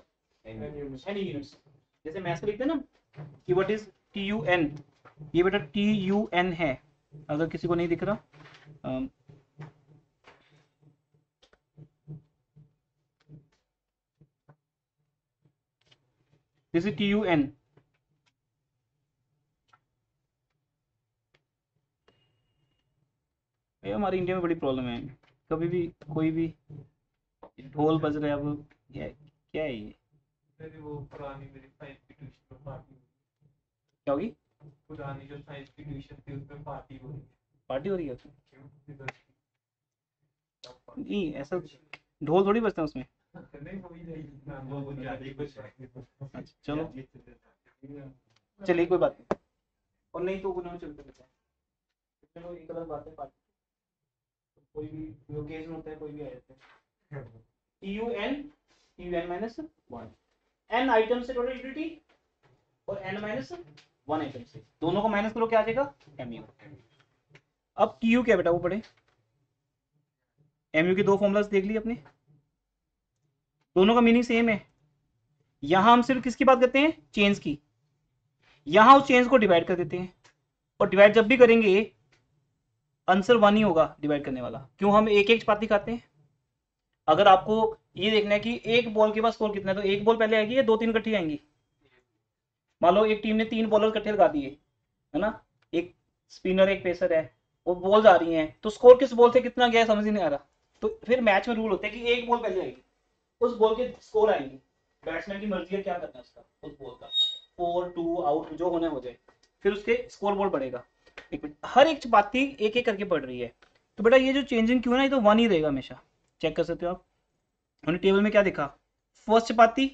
एन यूनिट्स। जैसे मैथ्स में लिखते हैं ना कि what is T U N, ये बेटा टी यू एन है। अगर किसी को नहीं दिख रहा, this is T U N. ये हमारे इंडिया में बड़ी प्रॉब्लम है, कभी भी कोई भी ढोल बज रहा है। अब क्या है ये, वो पुरानी मेरी साइंस की ट्यूशन में पार्टी, क्या होगी? पुरानी जो साइंस की ट्यूशन थी उसमें पार्टी हो रही है। पार्टी हो रही है? क्यों? नहीं ऐसा ढोल थोड़ी बजते हैं उसमें। नहीं हो ही रही ना, वो ज्यादा कुछ अच्छा चलो चलिए कोई बात नहीं, और नहीं तो उन्होंने चलते रहता है। चलो एक अलग बात है, पार्टी कोई भी ओकेजन होता है, कोई भी आ जाता है। T U N minus one, N item से टोटल यूटिलिटी और एन माइनस वन आइटम से, दोनों को माइनस करो क्या आ जाएगा, एमयू। अब टी यू क्या बेटा वो पढ़े, एमयू के दो फॉर्मूलाज देख लिए अपने, दोनों का मीनिंग सेम है। यहां हम सिर्फ किसकी बात करते हैं, चेंज की। यहां उस चेंज को डिवाइड कर देते हैं, और डिवाइड जब भी करेंगे आंसर वन ही होगा डिवाइड करने वाला। क्यों, हम एक एक चपाती खाते हैं। अगर आपको ये देखना है कि एक बॉल के पास स्कोर कितना है, तो एक बॉल पहले आएगी या दो तीन इकट्ठी आएंगी। मान लो एक टीम ने तीन बॉलर इकट्ठे लगा दिए है ना, एक स्पिनर एक पेसर है, वो बॉल आ रही है, तो स्कोर किस बॉल से कितना गया समझ ही नहीं आ रहा। तो फिर मैच में रूल होता है कि एक बॉल पहले आएगी, उस बॉल के स्कोर आएंगे, बैट्समैन की मर्जी है क्या करना है उसका, उस बॉल का 4-2 आउट जो होने हो जाए, फिर उसके स्कोर बोर्ड बढ़ेगा। एक मिनट, हर एक चपाती एक एक करके पड़ रही है। तो बेटा ये जो चेंजिंग क्यों है ना, ये तो वन ही रहेगा हमेशा, चेक कर सकते हो आप। हमने टेबल में क्या देखा, फर्स्ट चपाती,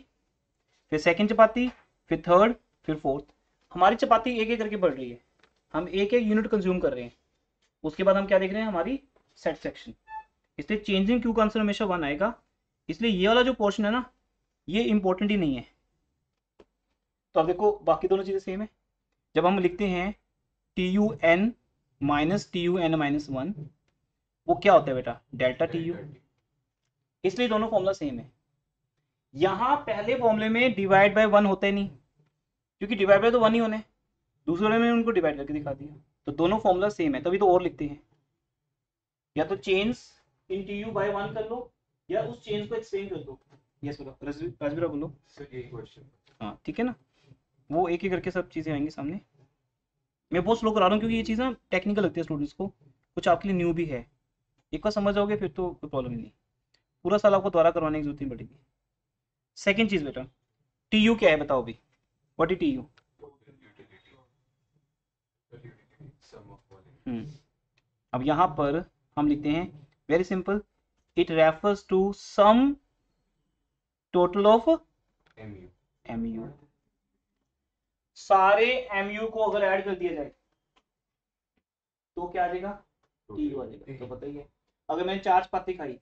फिर सेकंड चपाती, फिर थर्ड, फिर फोर्थ। हमारी चपाती एक एक करके बढ़ रही है, हम एक एक यूनिट कंज्यूम कर रहे हैं। उसके बाद हम क्या देख रहे हैं, हमारी सेट सेक्शन। इसलिए चेंजिंग क्यू का आंसर हमेशा वन आएगा। इसलिए ये वाला जो पोर्शन है ना, ये इंपॉर्टेंट ही नहीं है। तो अब देखो बाकी दोनों चीजें सेम है। जब हम लिखते हैं T U N minus T U N minus one, वो क्या होता है बेटा, डेल्टा टी यू। इसलिए दोनों फॉर्मूला सेम है। यहां पहले फॉर्मूले में डिवाइड बाय वन होता ही नहीं, क्योंकि डिवाइड बाय तो वन ही होने, दूसरे वाले में उनको डिवाइड करके दिखा दिया। तो दोनों फॉर्मूला सेम है, तभी तो और लिखते हैं। या तो change in T U by one कर लो, या उस चेंज को एक्सप्लेन कर दो। यस बोलो राजवीरा बोलो। सर यही क्वेश्चन। हाँ ठीक है ना, वो एक एक करके सब चीजें आएंगी सामने। मैं बहुत स्लो करा रहा हूँ क्योंकि ये चीज़ ना टेक्निकल लगती है स्टूडेंट्स को, कुछ आपके लिए न्यू भी है। एक बार समझ जाओगे फिर तो कोई प्रॉब्लम नहीं, पूरा साल आपको दोबारा करवाने की जरूरत नहीं पड़ेगी। सेकंड चीज बेटा, टी यू क्या है बताओ भी, व्हाट इज टी यू। अब यहाँ पर हम लिखते हैं very simple, it refers to sum total of MU. सारे एमयू को अगर ऐड कर दिया जाए तो क्या आ जाएगा, टी यू आ जाएगा। तो बताइए, अगर मैंने 4 चपाती खाई,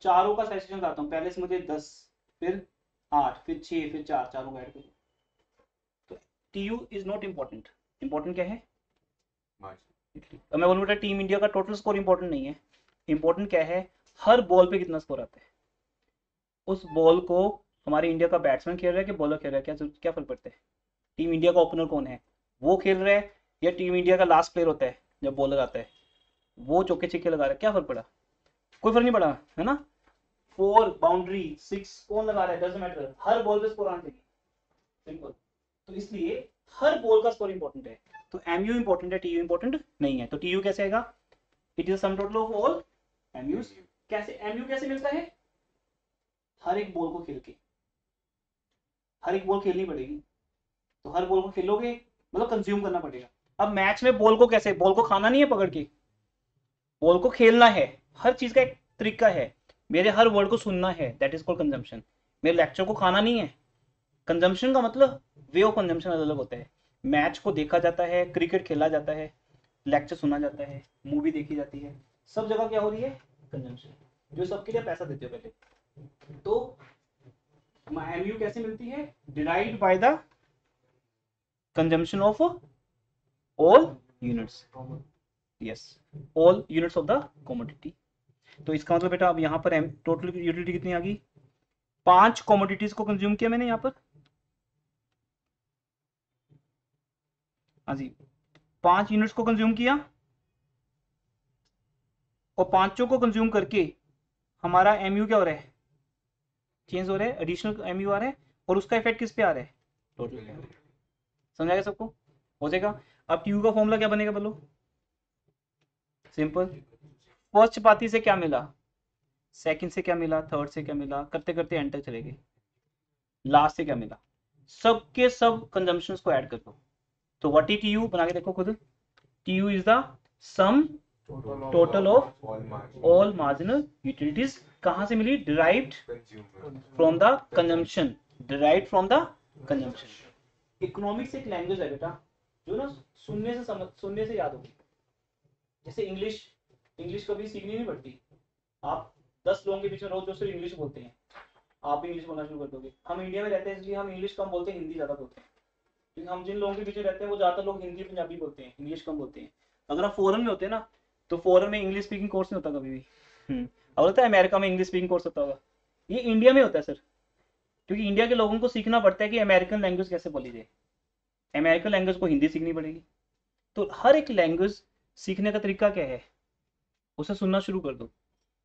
चारों का सेक्शन करता हूँ, पहले से मुझे 10, फिर 8, फिर 6, फिर 4, चारों को ऐड करो। तो T U is not important. Important क्या है, अब मैं बोलूँ बेटा टीम इंडिया का टोटल स्कोर इंपॉर्टेंट नहीं है, इंपॉर्टेंट क्या है, हर बॉल पे कितना स्कोर आता है। उस बॉल को हमारे इंडिया का बैट्समैन खेल रहा है कि बॉलर खेल रहा है, क्या क्या फर्क पड़ता है। टीम इंडिया का ओपनर कौन है, वो खेल रहा है, या टीम इंडिया का लास्ट प्लेयर होता है जब बॉलर आता है वो चौके छिक्के लगा रहा है, क्या फर्क पड़ा, कोई फर्क नहीं पड़ा, है ना। 4 बाउंड्री 6 कौन लगा रहा है, डजंट मैटर, हर बॉल पे स्कोर आना चाहिए, सिंपल। तो इसलिए हर बॉल का स्कोर इंपॉर्टेंट है। तो एमयू इंपॉर्टेंट है, टीयू इंपॉर्टेंट नहीं है। तो टीयू कैसे आएगा, it is sum total of all MUs. कैसे एमयू कैसे मिलता है, हर एक बॉल को खेल के, हर एक बॉल खेलनी पड़ेगी, तो हर बॉल को खेलोगे मतलब कंज्यूम करना पड़ेगा। अब मैच में बॉल को कैसे, बॉल को खाना नहीं है पकड़ के, बॉल को खेलना है। हर चीज का एक तरीका है, मेरे हर वर्ड को सुनना है, दैट इज कॉल्ड कंजम्पशन। मेरे लेक्चर को खाना नहीं है। कंजम्पशन का मतलब वे ऑफ कंजम्पशन अलग अलग होता है। मैच को देखा जाता है, क्रिकेट खेला जाता है, लेक्चर सुना जाता है, मूवी देखी जाती है, सब जगह क्या हो रही है, कंजम्पशन। जो सबके लिए पैसा देते हो पहले। तो एमयू कैसे मिलती है, derived by the consumption of all units, yes, all units of the commodity. तो इसका मतलब बेटा अब यहाँ पर टोटल यूटिलिटी कितनी आ गई, 5 कमोडिटीज को कंज्यूम किया मैंने यहाँ पर, हाँ जी 5 यूनिट्स को कंज्यूम किया, और पांचों को कंज्यूम करके हमारा एमयू क्या हो रहा है, चेंज हो रहा है, एडिशनल एमयू आ रहा है, और उसका इफेक्ट किस पे आ रहा है, टोटल। समझाएगा सबको, हो जाएगा। अब टीयू का फॉर्मूला क्या बनेगा बोलो, सिंपल, फर्स्ट चपाती से क्या मिला, सेकंड से क्या मिला, थर्ड से क्या मिला, करते करते एंड तक चले गए, लास्ट से क्या मिला, सबके सब कंजम्पशंस को ऐड कर दो। तो व्हाट इज टीयू, बना के देखो खुद, TU is the sum total of all marginal utilities. कहां से मिली, derived from the consumption, derived from the consumption. Economics एक लैंग्वेज है बेटा, जो ना सुनने से याद होगी। जैसे इंग्लिश, इंग्लिश कभी सीखनी नहीं पड़ती। आप 10 लोगों के बीच में रहो जो सिर्फ इंग्लिश बोलते हैं, आप भी इंग्लिश बोलना शुरू कर दोगे। हम इंडिया में रहते हैं इसलिए हम इंग्लिश कम बोलते हैं, हिंदी ज्यादा बोलते हैं। क्योंकि हम जिन लोगों के बीच में रहते हैं वो ज्यादातर लोग हिंदी पंजाबी बोलते हैं, इंग्लिश कम बोलते हैं। अगर आप फॉरेन में होते हैं ना, तो फॉरेन में इंग्लिश स्पीकिंग कोर्स नहीं होता कभी भी। अब होता है अमेरिका में इंग्लिश स्पीकिंग कोर्स होता होगा, ये इंडिया में होता है सर। क्योंकि इंडिया के लोगों को सीखना पड़ता है कि अमेरिकन लैंग्वेज कैसे बोली जाए, अमेरिकन लैंग्वेज को हिंदी सीखनी पड़ेगी। तो हर एक लैंग्वेज सीखने का तरीका क्या है, उसे सुनना शुरू कर दो।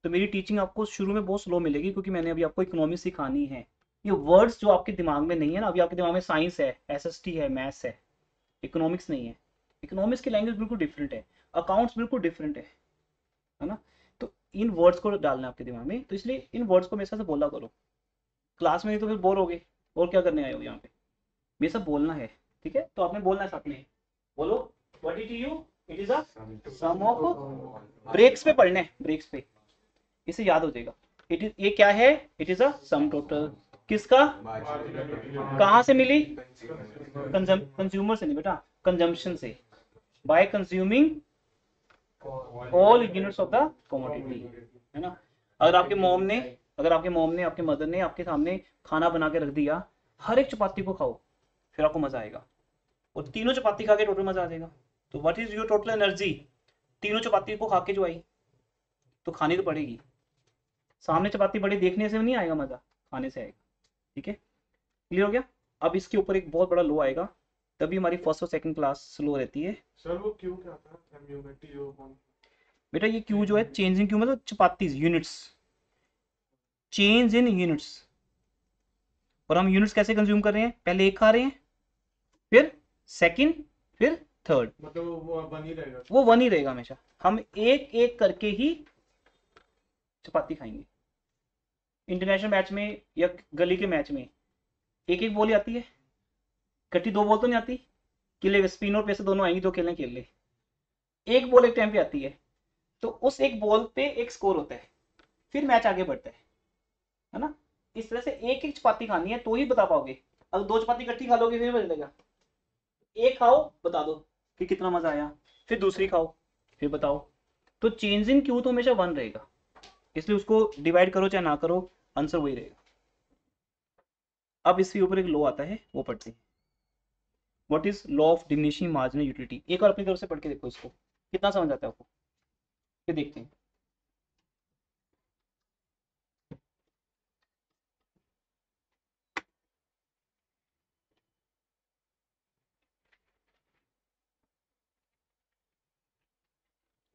तो मेरी टीचिंग आपको शुरू में बहुत स्लो मिलेगी, क्योंकि मैंने अभी आपको इकोनॉमिक्स सिखानी है। ये वर्ड्स जो आपके दिमाग में नहीं है ना, अभी आपके दिमाग में साइंस है, एसएसटी है, मैथ्स है, इकोनॉमिक्स नहीं है। इकोनॉमिक्स की लैंग्वेज बिल्कुल डिफरेंट है, अकाउंट्स बिल्कुल डिफरेंट है ना। तो इन वर्ड्स को डालना है आपके दिमाग में, तो इसलिए इन वर्ड्स को हमेशा से बोला करो। क्लास में नहीं तो फिर बोर हो गए, और क्या करने आए हो यहाँ पे, ये सब बोलना है, ठीक है। तो आपने बोलना है साथ में, बोलो what is U, it is a sum of, breaks पे पढ़ने, ब्रेक्स पे, इसे याद हो जाएगा। इट इज, ये क्या है, it is a sum total, किसका, कहां से मिली, कंज्यूमर से नहीं बेटा, कंजम्पशन से, bye consuming all units of the commodity, है ना। अगर आपके मॉम ने, अगर आपके मॉम ने, आपके मदर ने आपके सामने खाना बना के रख दिया, हर एक चपाती को खाओ, फिर आपको मजा आएगा, और तीनों चपाती खा के टोटल मजा आ जाएगा। तो what is your total energy, तीनों चपाती को खा के जो आई, तो खानी तो पड़ेगी। सामने चपाती बड़ी देखने से नहीं आएगा मजा, खाने से आएगा, ठीक है, क्लियर हो गया। अब इसके ऊपर एक बहुत बड़ा लो आएगा, तभी हमारी फर्स्ट और सेकंड क्लास स्लो रहती है। सर वो क्यों क्या था, एमयू में टीयू कौन, बेटा ये क्यू जो है, चेंजिंग क्यू मतलब चपाती यूनिट्स, चेंज इन यूनिट्स। और हम यूनिट्स कैसे कंज्यूम कर रहे हैं, पहले एक खा रहे हैं, फिर सेकंड, फिर थर्ड, मतलब वो बन ही रहेगा, वो वन ही रहेगा हमेशा। हम एक एक करके ही चपाती खाएंगे। इंटरनेशनल मैच में या गली के मैच में एक एक बॉल आती है, कट्टी 2 बॉल तो नहीं आती, कि स्पिन और पैसे दोनों आएंगी, 2 खेलने खेल ले, एक बॉल एक टाइम पे आती है। तो उस एक बॉल पे एक स्कोर होता है, फिर मैच आगे बढ़ता है ना। इस तरह से एक एक चपाती खानी है तो ही बता पाओगे। अगर 2 चपाती इकट्ठी खा लोगे फिर बदलेगा। एक खाओ बता दो कि कितना मजा आया, फिर दूसरी खाओ फिर बताओ। तो चेंज इन क्यू तो हमेशा 1 रहेगा, इसलिए उसको डिवाइड करो चाहे ना करो, आंसर वही रहेगा। अब इसके ऊपर एक लॉ आता है, वो पढ़ते हैं। What is law of diminishing marginal utility. एक और अपनी तरफ से पढ़ के देखो इसको, कितना समझ आता है आपको, फिर देखते हैं।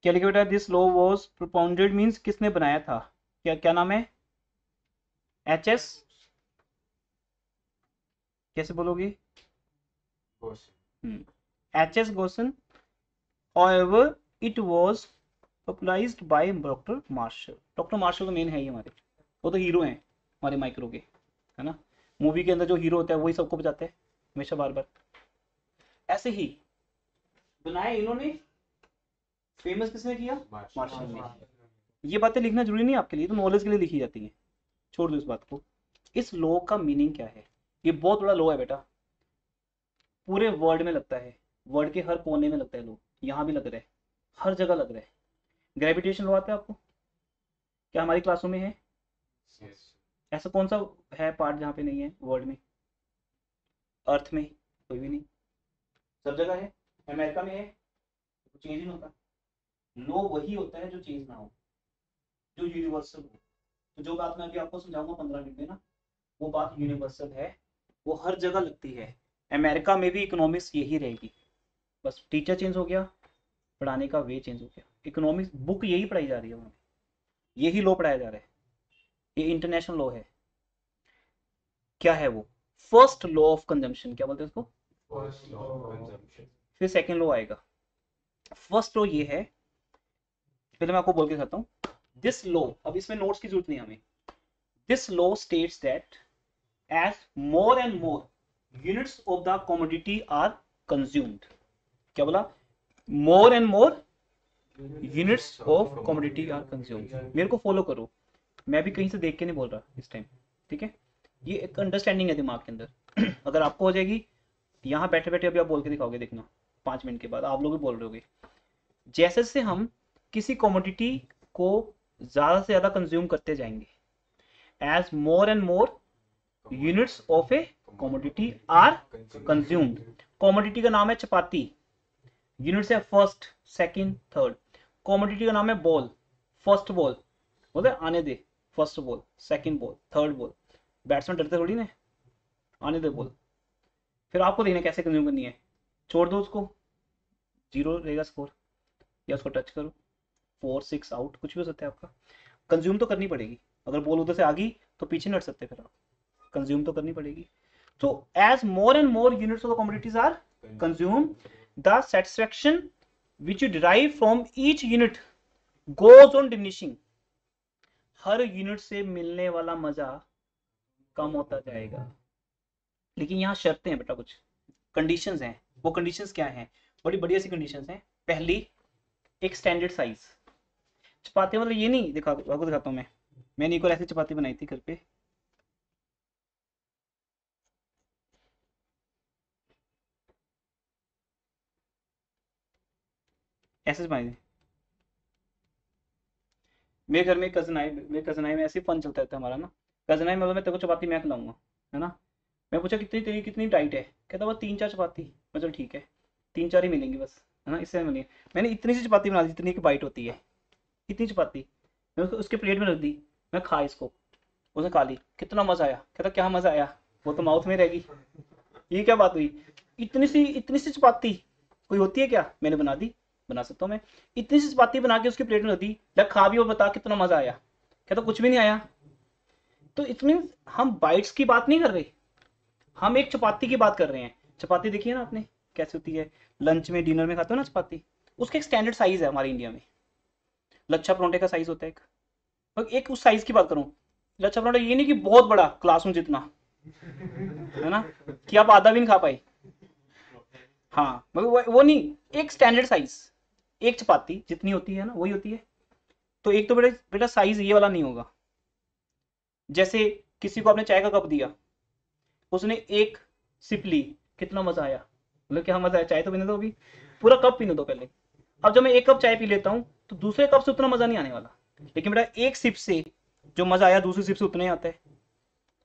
क्या लिखा बेटा, this law was propounded means किसने बनाया था, क्या क्या नाम है, एच.एस. कैसे बोलोगे, HS. Gossen. However, it was popularized by doctor Marshall. Doctor Marshall तो मेन है ही हमारे, वो तो हीरो हैं हमारे माइक्रो के, है ना। मूवी के अंदर जो हीरो होता है वही सबको बचाते हैं हमेशा बार बार। ऐसे ही बनाया इन्होंने, फेमस किसने किया, मार्शल ने। ये बातें लिखना जरूरी नहीं आपके लिए, तो नॉलेज के लिए लिखी जाती है, छोड़ दो इस बात को। इस लॉ का मीनिंग क्या है, ये बहुत बड़ा लॉ है बेटा, पूरे वर्ल्ड में लगता है, वर्ल्ड के हर कोने में लगता है लॉ, यहाँ भी लग रहा है, हर जगह लग रहा है। ग्रेविटेशन लॉ आता है आपको, क्या हमारी क्लासों में है, ऐसा कौन सा है पार्ट जहाँ पे नहीं है वर्ल्ड में, अर्थ में कोई भी नहीं, सब जगह है। अमेरिका में है, चेंज नहीं होता। लॉ वही होता है जो चेंज ना हो, जो यूनिवर्सल हो। तो जो बात मैं अभी आपको समझाऊंगा 15 मिनट में ना, वो बात यूनिवर्सल है, वो हर जगह लगती है। अमेरिका में भी इकोनॉमिक्स यही रहेगी, बस टीचर चेंज हो गया, पढ़ाने का वे चेंज हो गया। इकोनॉमिक्स बुक यही पढ़ाई जा रही है वहाँ, यही लॉ पढ़ाया जा रहा है, ये इंटरनेशनल लॉ है। क्या है वो, फर्स्ट लॉ ऑफ कंजम्पशन, क्या बोलते हैं उसको, फिर सेकेंड लॉ आएगा। फर्स्ट लॉ ये है, पहले मैं आपको बोल के खाता हूँ। दिस लॉ, अब इसमें नोट्स की जरूरत नहीं हमें। This law states that as more and more units of the commodity are consumed, क्या बोला, more and more units of commodity are consumed. मेरे को फॉलो करो, मैं भी कहीं से देख के नहीं बोल रहा इस टाइम, ठीक है। ये एक अंडरस्टैंडिंग है दिमाग के अंदर अगर आपको हो जाएगी, यहाँ बैठे बैठे अभी आप बोल के दिखाओगे, देखना 5 मिनट के बाद आप लोग भी बोल रहे होगे। जैसे जैसे हम किसी कमोडिटी को ज्यादा से ज्यादा कंज्यूम करते जाएंगे, as more and more units of a commodity are consumed. Commodity का नाम है चपाती, यूनिट्स है फर्स्ट, सेकंड, थर्ड। कमोडिटी का नाम है बॉल, फर्स्ट बॉल बोलते आने दे, first ball, second ball, third ball. Batsman डरते थोड़ी ना, आने दे बॉल, फिर आपको देखना कैसे कंज्यूम करनी है। छोड़ दो उसको, 0 रहेगा स्कोर, या उसको टच करो, 4 6 आउट, कुछ भी हो सकता है आपका। कंज्यूम तो करनी पड़ेगी, अगर बॉल उधर से आ गई तो पीछे नहीं हट सकते, फिर आप कंज्यूम तो करनी पड़ेगी। तो as more and more units of commodities are consume, the satisfaction which you derive from each unit goes on diminishing. हर यूनिट से मिलने वाला मजा कम होता जाएगा। लेकिन यहाँ शर्तें हैं बेटा, कुछ कंडीशंस हैं। वो कंडीशंस क्या हैं, बड़ी बढ़िया सी कंडीशंस हैं। पहली, एक स्टैंडर्ड साइज। चपाती मतलब ये नहीं, दिखा आपको दिखाता हूँ मैंने एक और ऐसी चपाती बनाई थी घर पे, ऐसे बनाई थी। मेरे घर में कजन आए, मेरे कजन आए में ऐसे फन चलता रहता है हमारा ना। कजन आए मतलब मैं तेरे को चपाती मैं खिलाऊंगा, है ना। मैं पूछा कितनी तेरी कितनी डाइट है, कहता बस 3 4 चपाती। मैं चल ठीक है, 3 4 ही मिलेंगी बस, है ना, इससे मिलेंगी। मैंने इतनी सी चपाती बना दी जितनी की बाइट होती है, इतनी चपाती मैं उसके प्लेट में रख दी। मैं खा इसको, उसने खा ली, कितना मजा आया। कहता क्या मजा आया, वो तो माउथ में रहेगी। ये क्या बात हुई, इतनी सी चपाती कोई होती है क्या, मैंने बना दी, बना सकता हूँ मैं। इतनी सी चपाती बना के उसकी प्लेट में रख दी, लग खा भी और बता कितना मजा आया। कहता कुछ भी नहीं आया। तो इट मीन हम बाइट्स की बात नहीं कर रहे, हम एक चपाती की बात कर रहे हैं। चपाती देखिए ना आपने कैसे होती है, लंच में डिनर में खाते हो ना चपाती, उसका एक स्टैंडर्ड साइज है हमारे इंडिया में। लच्छा परोंठे का साइज होता है एक उस साइज की बात करूं। लच्छा परोंठा ये नहीं कि बहुत बड़ा क्लासरूम जितना, है ना, कि आप आधा भी नहीं खा पाए। हाँ वो नहीं, एक स्टैंडर्ड साइज, एक चपाती जितनी होती है ना वही होती है। तो एक तो बेटा बेटा साइज ये वाला नहीं होगा। जैसे किसी को आपने चाय का कप दिया, उसने एक सिप ली, कितना मजा आया, मतलब क्या मजा आया, चाय तो पीने दो, अभी पूरा कप पीने दो पहले। अब जब मैं एक कप चाय पी लेता हूँ तो दूसरे कप से उतना मजा नहीं आने वाला, लेकिन बेटा एक सिप से जो मजा आया दूसरी सिप से उतना ही आता है,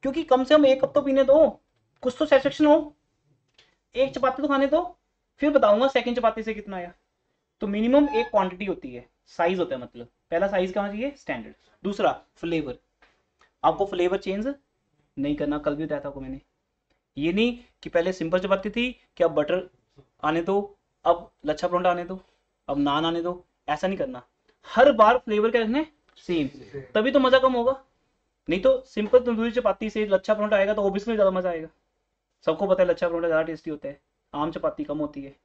क्योंकि कम से कम एक कप तो पीने दो, कुछ तो सेटिस्फेक्शन हो। एक चपाती तो खाने दो, फिर बताऊंगा सेकंड चपाती से कितना आया। तो मिनिमम एक क्वांटिटी होती है, साइज होता है, मतलब पहला साइज क्या होना चाहिए, स्टैंडर्ड। दूसरा फ्लेवर, आपको फ्लेवर चेंज नहीं करना, कल भी बताया था आपको मैंने। ये नहीं कि पहले सिंपल चपाती थी कि अब बटर आने दो, अब लच्छा परोंठा आने दो, अब नान आने दो, ऐसा नहीं करना, हर बार फ्लेवर क्या रखना है, सेम, तभी तो मजा कम होगा। नहीं तो सिंपल तंदूरी चपाती से लच्छा परोठा आएगा तो ऑब्वियसली ज्यादा मजा आएगा। सबको पता है लच्छा परोठा ज्यादा टेस्टी होता है, आम चपाती कम होती है।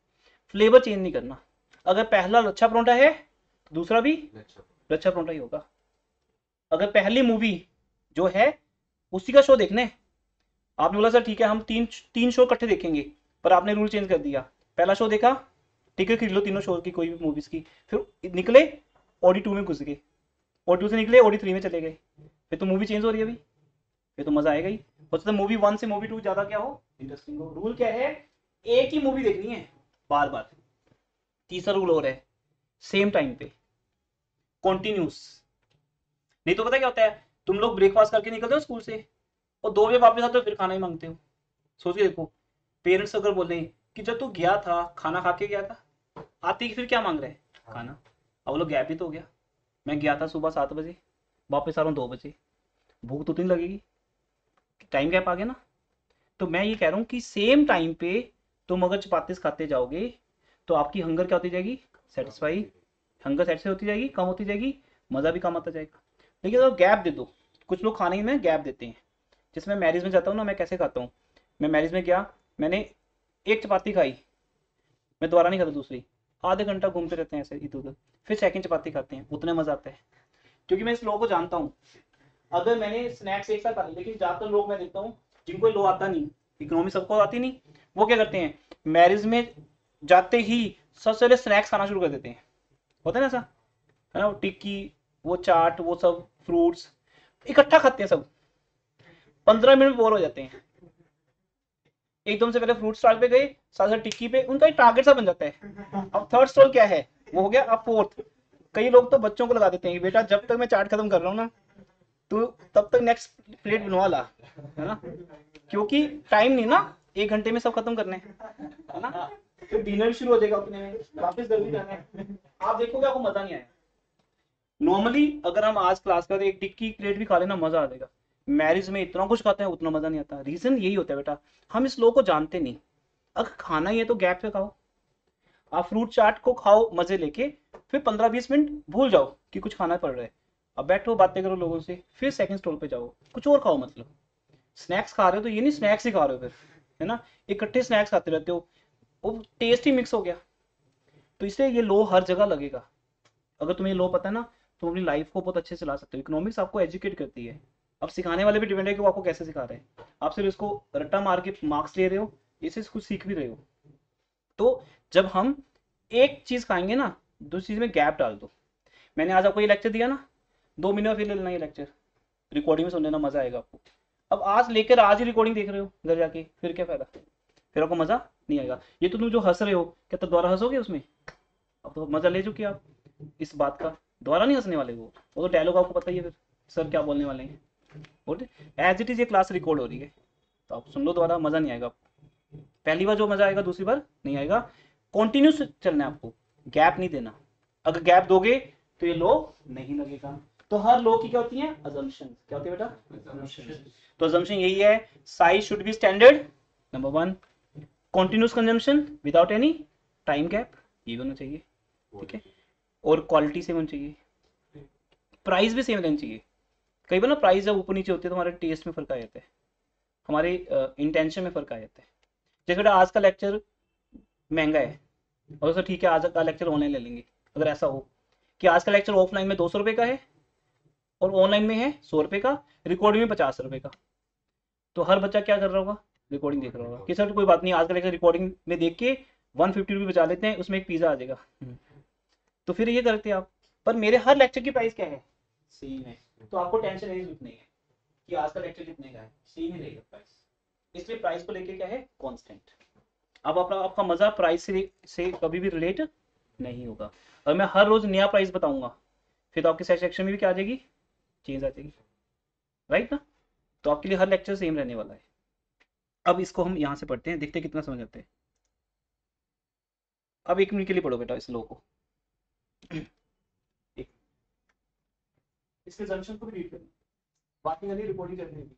फ्लेवर चेंज नहीं करना, अगर पहला लच्छा परोठा है तो दूसरा भी लच्छा परोठा ही होगा। अगर पहली मूवी जो है उसी का शो देखना है, आपने बोला सर ठीक है हम तीन तीन शो इकट्ठे देखेंगे, पर आपने रूल चेंज कर दिया, पहला शो देखा, टिकट खरीद लो तीनों शो की कोई भी मूवीज की, फिर निकले ऑडी 2 में घुस गए, ऑडी 2 से निकले ऑडी 3 में चले गए, फिर तो मूवी चेंज हो रही है अभी, फिर तो मजा आएगा ही। हो सकता है मूवी 1 से मूवी 2 ज्यादा क्या हो, इंटरेस्टिंग हो। रूल क्या है, एक ही मूवी देखनी है बार बार। तीसरा रूल और है, सेम टाइम पे, कॉन्टिन्यूस। नहीं तो पता क्या होता है, तुम लोग ब्रेकफास्ट करके निकलते हो स्कूल से और 2 बजे वापस आते हो फिर खाना ही मांगते हो। सोच के देखो, पेरेंट्स अगर बोले कि जब तू गया था खाना खा के गया था, आते ही फिर क्या मांग रहे हैं, खाना। अब वो लोग गैप ही तो हो गया, मैं गया था सुबह 7 बजे, वापस आ रहा हूँ 2 बजे, भूख तो नहीं लगेगी, टाइम गैप आ गया ना। तो मैं ये कह रहा हूँ कि सेम टाइम पे तुम अगर चपातीस खाते जाओगे तो आपकी हंगर क्या होती जाएगी, सेटिस्फाई, हंगर सेटिस्फाई होती जाएगी, कम होती जाएगी, मजा भी कम आता जाएगा। लेकिन अगर गैप दे दो, कुछ लोग खाने में गैप देते हैं, जिसमें मैरिज में जाता हूँ ना, मैं कैसे खाता हूँ, मैं मैरिज में गया, मैंने एक चपाती खाई, मैं दोबारा नहीं खाता दूसरी, आधे घंटा घूमते रहते हैं ऐसे इधर उधर, फिर सेकंड चपाती खाते हैं, उतने मजा आता है। क्योंकि मैं इस लोगों को जानता हूँ, अगर मैंने स्नैक्स एक साथ खा ली, लेकिन ज्यादातर लोग मैं देखता हूँ जिनको लो आता नहीं, इकोनॉमी सबको आती नहीं, वो क्या करते हैं, मैरिज में जाते ही सबसे पहले स्नैक्स खाना शुरू कर देते हैं, होता है ना ऐसा, है ना, वो टिक्की, वो चाट, वो सब फ्रूट्स इकट्ठा खाते हैं सब, 15 मिनट में बोर हो जाते हैं। एकदम से पहले फ्रूट स्टॉल पे गए, साथ साथ टिक्की पे, उनका एक टारगेट सा बन जाता है। अब थर्ड स्टॉल क्या है, वो हो गया, अब फोर्थ। कई लोग तो बच्चों को लगा देते हैं, बेटा जब तक मैं चाट खत्म कर रहा हूँ ना, तो तब तक नेक्स्ट प्लेट बनवा ला, है ना, क्योंकि टाइम नहीं ना 1 घंटे में सब खत्म करने, है ना, फिर डिनर शुरू हो जाएगा अपने में, वापस जल्दी जाना है, आप देखोगे आपको मजा नहीं आएगा। नॉर्मली अगर हम आज क्लास का एक टिक्की प्लेट भी खा लेना मजा आ जाएगा, मैरिज में इतना कुछ खाते हैं उतना मजा नहीं आता। रीजन यही होता है बेटा, हम इस लोग को जानते नहीं। अगर खाना ही है तो गैप पे खाओ, आप फ्रूट चाट को खाओ मजे लेके, फिर 15-20 मिनट भूल जाओ कि कुछ खाना पड़ रहा है, अब बैठो बातें करो लोगों से, फिर सेकंड स्टॉल पे जाओ कुछ और खाओ। मतलब स्नैक्स खा रहे हो तो ये नहीं स्नैक्स ही खा रहे हो फिर, है ना, इकट्ठे स्नैक्स खाते रहते हो, वो टेस्ट ही मिक्स हो गया। तो इसलिए ये लो हर जगह लगेगा। अगर तुम्हें लो पता है ना, तुम अपनी लाइफ को बहुत अच्छे से चला सकते हो। इकोनॉमिक्स आपको एजुकेट करती है, अब सिखाने वाले भी डिपेंड है कि वो आपको कैसे सिखा रहे हैं। आप सिर्फ इसको रट्टा मार के मार्क्स ले रहे हो, इससे कुछ सीख भी रहे हो। तो जब हम एक चीज खाएंगे ना, दूसरी चीज में गैप डाल दो। मैंने आज आपको ये लेक्चर दिया ना, 2 महीने में फिर ले लेना ये लेक्चर, रिकॉर्डिंग में सुन लेना, मजा आएगा आपको। अब आज लेकर आज ही रिकॉर्डिंग देख रहे हो घर जाके, फिर क्या फायदा, फिर आपको मजा नहीं आएगा। ये तो तुम जो हंस रहे हो, क्या तब दोबारा हंसोगे उसमें, अब तो मजा ले चुके आप इस बात का, दोबारा नहीं हंसने वाले। वो तो डायलॉग आपको पता ही है फिर सर क्या बोलने वाले हैं। बोलते एज इट इज ये क्लास रिकॉर्ड हो रही है, तो आप सुन लो, दोबारा मजा नहीं आएगा आपको। पहली बार जो मजा आएगा दूसरी बार नहीं आएगा। कॉन्टिन्यूस चलना है आपको, गैप नहीं देना। अगर गैप दोगे तो ये लो नहीं लगेगा। तो हर लो की क्या होती है, अजम्पशन। क्या होती है बेटा, तो अजम्पशन यही है, size should be standard, number 1, continuous consumption without any time gap, ये होना चाहिए, ठीक है, और क्वालिटी सेम होनी चाहिए, प्राइस भी सेम रहनी चाहिए। कई बार ना प्राइस जब ऊपर नीचे होती है तो हमारे टेस्ट में फर्क आ जाता है, हमारे इंटेंशन में फर्क आ जाता है। जैसे बेटा आज का लेक्चर महंगा है, और सर ठीक है आज का लेक्चर ऑनलाइन ले लेंगे। अगर ऐसा हो कि आज का लेक्चर ऑफलाइन में 200 रुपये का है और ऑनलाइन में है 100 रुपये का, रिकॉर्डिंग में 50 रुपये का, तो हर बच्चा क्या कर रहा होगा, रिकॉर्डिंग देख रहा होगा कि सर कोई बात नहीं, आज का लेक्चर रिकॉर्डिंग में देख के 150 रुपये बचा लेते हैं, उसमें एक पिज्जा आ जाएगा। तो फिर ये करते हैं आप। पर मेरे हर लेक्चर की प्राइस क्या है, सेम है, तो आपको टेंशन नहीं है कि आज का लेक्चर कितने का है, सेम ही रहेगा प्राइस। इसलिए प्राइस को लेके क्या है, कांस्टेंट। अब आपका मजा प्राइस से कभी भी रिलेट नहीं होगा। अगर मैं हर रोज नया प्राइस बताऊंगा फिर तो आपके सेक्शन में भी क्या आ जाएगी, चेंज आ जाएगी, राइट ना। तो आपके लिए हर लेक्चर सेम रहने वाला है। अब इसको हम यहाँ से पढ़ते हैं, देखते हैं कितना समझ आते हैं। अब 1 मिनट के लिए पढ़ो बेटा इस लो को, इसके जंक्शन को भी रीड करना, बाकी वाली रिपोर्टिंग करनी होगी।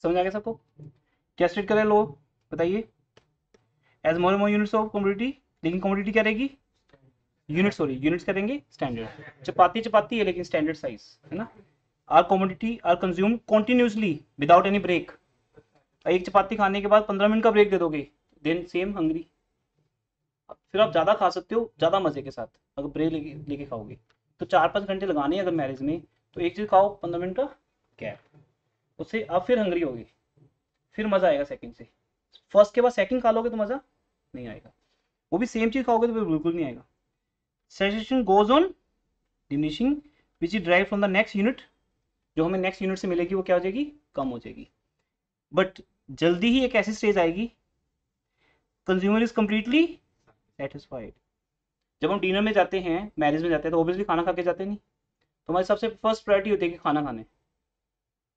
समझ आ गया सबको? क्या स्टेट करें लो बताइए? As more more units of commodity, लेकिन कमोडिटी क्या रहेगी? यूनिट, सॉरी यूनिट्स करेंगे स्टैंडर्ड। चपाती चपाती है लेकिन स्टैंडर्ड साइज है ना। Are commodity are consume continuously without any break. एक चपाती खाने के बाद 15 मिनट का ब्रेक दे दोगे, देन सेम हंग्री। फिर आप ज्यादा खा सकते हो ज्यादा मजे के साथ, अगर ब्रेक लेके खाओगे तो 4-5 घंटे लगाने हैं अगर मैरिज में, तो एक चीज खाओ 15 मिनट का गैप, उससे आप फिर हंग्री होगे, फिर मजा आएगा सेकंड से। फर्स्ट के बाद सेकंड खा लोगे तो मजा नहीं आएगा, वो भी सेम चीज खाओगे तो फिर बिल्कुल नहीं आएगा। Saturation goes on diminishing which is drive from the next unit, जो हमें नेक्स्ट यूनिट से मिलेगी वो क्या हो जाएगी? कम हो जाएगी। बट जल्दी ही एक ऐसी स्टेज आएगी, कंज्यूमर इज कंप्लीटली सेटिस्फाइड। जब हम डिनर में जाते हैं, मैरिज में जाते हैं, तो ऑब्वियसली खाना खा के जाते नहीं, तो हमारी सबसे फर्स्ट प्रायोरिटी होती है कि खाना खाने।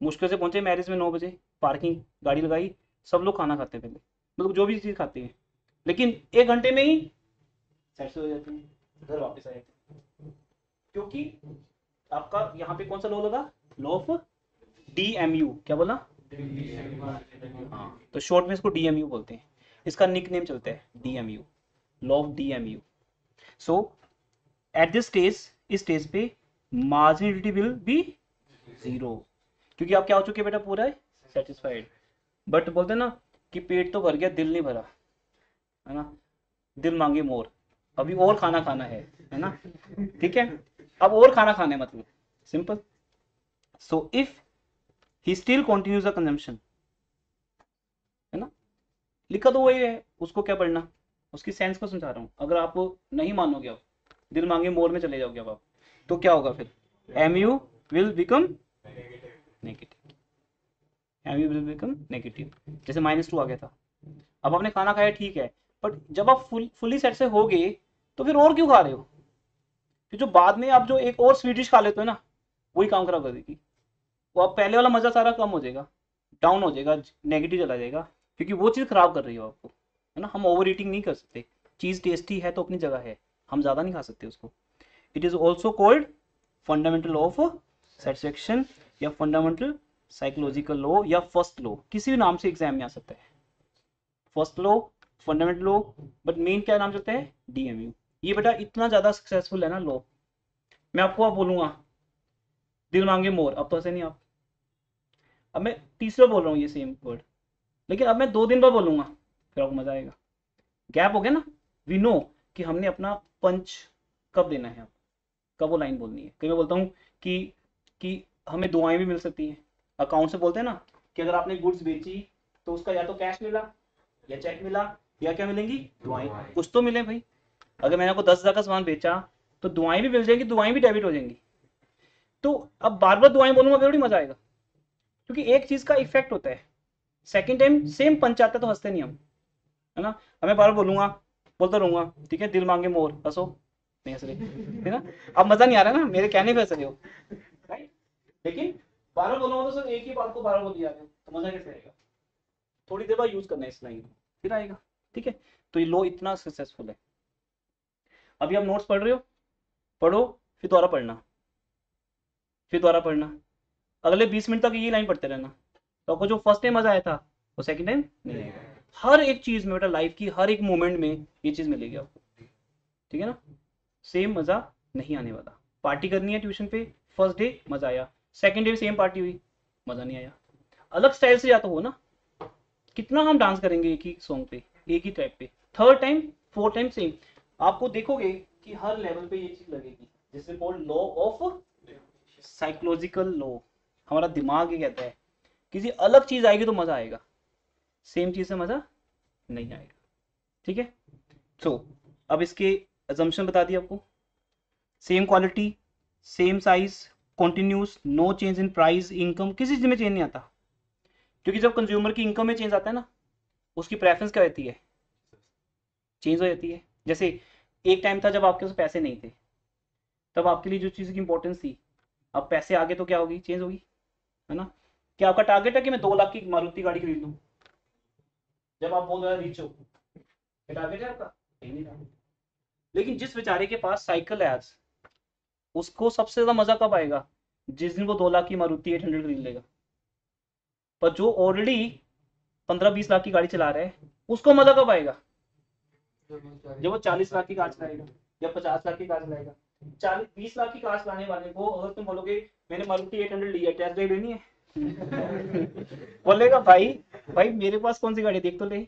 मुश्किल से पहुंचे मैरिज में 9 बजे, पार्किंग गाड़ी लगाई, सब लोग खाना खाते हैं पहले, मतलब जो भी चीज़ खाते हैं, लेकिन 1 घंटे में ही सेट हो जाते हैं, घर वापस आ जाते हैं, क्योंकि आपका यहाँ पे कौन सा लॉ लगा? Law of DMU। क्या बोला? हाँ, तो शॉर्ट में इसको DMU बोलते हैं, इसका निक नेम चलता है DMU, law of DMU। So at this stage, इस स्टेज पे मार्जिनलिटी विल बी 0, क्योंकि आप क्या हो चुके हैं बेटा? पूरा सेटिस्फाइड। बट बोलते हैं ना कि पेट तो भर गया दिल नहीं भरा, है ना, दिल मांगे मोर, अभी और खाना खाना है ना, ठीक है, अब और खाना खाना है, मतलब simple. So if he still continues the consumption, है ना, लिखा तो वही है, उसको क्या पढ़ना, उसकी सेंस को समझा रहा हूँ। अगर आप नहीं मानोगे, अब दिल मांगे मोर में चले जाओगे अब आप, तो क्या होगा फिर? MU will become negative, MU will become negative. जैसे -2 आ गया था, अब आपने खाना खाया ठीक है, बट जब आप फुली सेट से हो गए तो फिर और क्यों खा रहे हो? फिर जो बाद में आप जो एक और स्वीट डिश खा लेते हो ना, वही काम खराब कर देगी। वो अब पहले वाला मजा सारा कम हो जाएगा, डाउन हो जाएगा, नेगेटिव चला जाएगा, क्योंकि वो चीज़ खराब कर रही हो आपको, है ना। हम ओवर ईटिंग नहीं कर सकते, चीज़ टेस्टी है तो अपनी जगह है, हम ज़्यादा नहीं खा सकते उसको। It is also called fundamental of satisfaction, या फंडामेंटल साइकोलॉजिकल लॉ, या फर्स्ट लॉ, किसी भी नाम से एग्जाम में आ सकता है। First law, fundamental law, but main क्या नाम चलता है? DMU। ये बेटा इतना ज़्यादा सक्सेसफुल है ना लॉ, मैं आपको अब बोलूँगा दिल मांगे मोर, अब तो ऐसे नहीं आप, अब मैं तीसरा बोल रहा हूँ ये सेम वर्ड, लेकिन अब मैं 2 दिन बाद बोलूंगा, फिर आपको मजा आएगा। गैप हो गया ना, वी नो कि हमने अपना पंच कब देना है, कब वो लाइन बोलनी है। कभी मैं बोलता हूँ कि हमें दुआएं भी मिल सकती हैं, अकाउंट से बोलते हैं ना कि अगर आपने गुड्स बेची तो उसका या तो कैश मिला या चेक मिला, या क्या मिलेंगी? दुआएं, कुछ तो मिले भाई। अगर मैंने आपको 10,000 का सामान बेचा तो दुआएं भी मिल जाएंगी, दुआएं भी डेबिट हो जाएंगी। तो अब बार बार दुआएं बोलूंगा थोड़ी मजा आएगा, क्योंकि एक चीज का इफेक्ट होता है। सेकंड टाइम सेम पंच आता है तो हंसते नहीं हम, है ना। अब मैं बार बार बोलूंगा, बोलता रहूंगा, ठीक है, दिल मांगे मोर, हंसो नहीं हंस रहे, है ना। अब मजा नहीं आ रहा ना मेरे कहने पे हंस रहे हो, राइट। लेकिन बार बार बोलूंगा तो सर एक ही बात को बार बार बोली जा रहे हो, तो मजा कैसे आएगा? थोड़ी देर बाद यूज करना है इस लाइन को, फिर आएगा, ठीक है। तो ये लॉ इतना सक्सेसफुल है। अभी आप नोट्स पढ़ रहे हो, पढ़ो, फिर दोबारा पढ़ना, फिर दोबारा पढ़ना, अगले 20 मिनट तक ये लाइन पढ़ते रहना, तो आपको जो फर्स्ट टाइम मजा आया था वो सेकंड टाइम नहीं आएगा। हर एक चीज में बेटा, लाइफ की हर एक मोमेंट में ये चीज मिलेगी आपको, ठीक है ना। सेम मजा नहीं आने वाला। पार्टी करनी है ट्यूशन पे, फर्स्ट डे मजा आया, सेकंड डे सेम पार्टी हुई, मजा नहीं आया। अलग स्टाइल से या तो हो ना, कितना हम डांस करेंगे एक ही सॉन्ग पे, एक ही टाइप पे, third time fourth time same. आपको देखोगे कि हर लेवल पे ये चीज लगेगी, जिससे called law of psychological law. हमारा दिमाग ये कहता है किसी अलग चीज आएगी तो मजा आएगा, सेम चीज से मजा नहीं आएगा, ठीक है। तो अब इसके अजम्पशन बता दिए आपको। Same quality, same size, continuous, no change in price, income, किसी चीज में चेंज नहीं आता, क्योंकि जब कंज्यूमर की इनकम में चेंज आता है ना, उसकी प्रेफरेंस क्या रहती है? चेंज हो जाती है। जैसे एक टाइम था जब आपके पास पैसे नहीं थे, तब आपके लिए जो चीज की इंपॉर्टेंस थी, अब पैसे आगे तो क्या होगी? चेंज होगी, है ना। क्या आपका टारगेट है कि मैं 2 लाख की मारुति गाड़ी खरीद लूं? जब आप बोल रहे रिच हो, टारगेट है आपका? नहीं टारगेट। लेकिन जिस बेचारे के पास साइकिल है आज, उसको सबसे ज्यादा मजा कब आएगा? जिस दिन वो 2 लाख की मारुति 800 खरीद लेगा, पर जो ऑलरेडी 15-20 लाख की गाड़ी चला रहा है उसको मजा कब आएगा? जब वो 40 लाख की कार चलाएगा या 50 लाख की कार चलाएगा। 40-20 लाख की कार चलाने वाले को अगर तुम बोलोगे मैंने मारुति 800 लिया, टेस्ट ड्राइव लेनी है बोलेगा भाई मेरे पास कौन सी गाड़ी है, देख तो ले।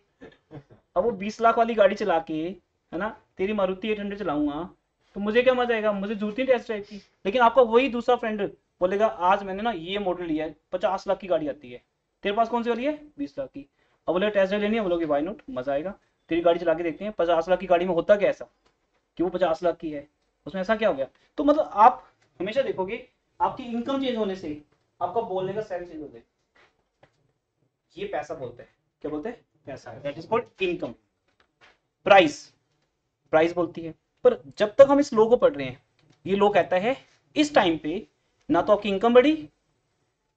अब वो 20 लाख वाली गाड़ी चला के, है ना, तेरी मारुति 800 चलाऊंगा तो मुझे क्या मजा आएगा? मुझे जरूरत नहीं टेस्ट ड्राइव की। लेकिन आपका वही दूसरा फ्रेंड बोलेगा आज मैंने ना ये मॉडल लिया है, 50 लाख की गाड़ी आती है, तेरे पास कौन सी वाली है? 20 लाख की। अब बोले टेस्ट ड्राइव लेनी है, बोलोगे वाई नॉट, मजा आएगा। तेरी गाड़ी चला के देखते हैं 50 लाख की गाड़ी में होता क्या ऐसा कि वो 50 लाख की है, उसमें ऐसा क्या हो गया? तो मतलब आप हमेशा देखोगे आपकी इनकम चेंज होने से आपका बोलने का स्टाइल चेंज होता है। ये पैसा बोलते हैं, क्या बोलते हैं? पैसा, that is called income. Price बोलती है। पर जब तक हम इस लॉ को पढ़ रहे हैं, ये लॉ कहता है इस टाइम पे ना तो आपकी इनकम बढ़ी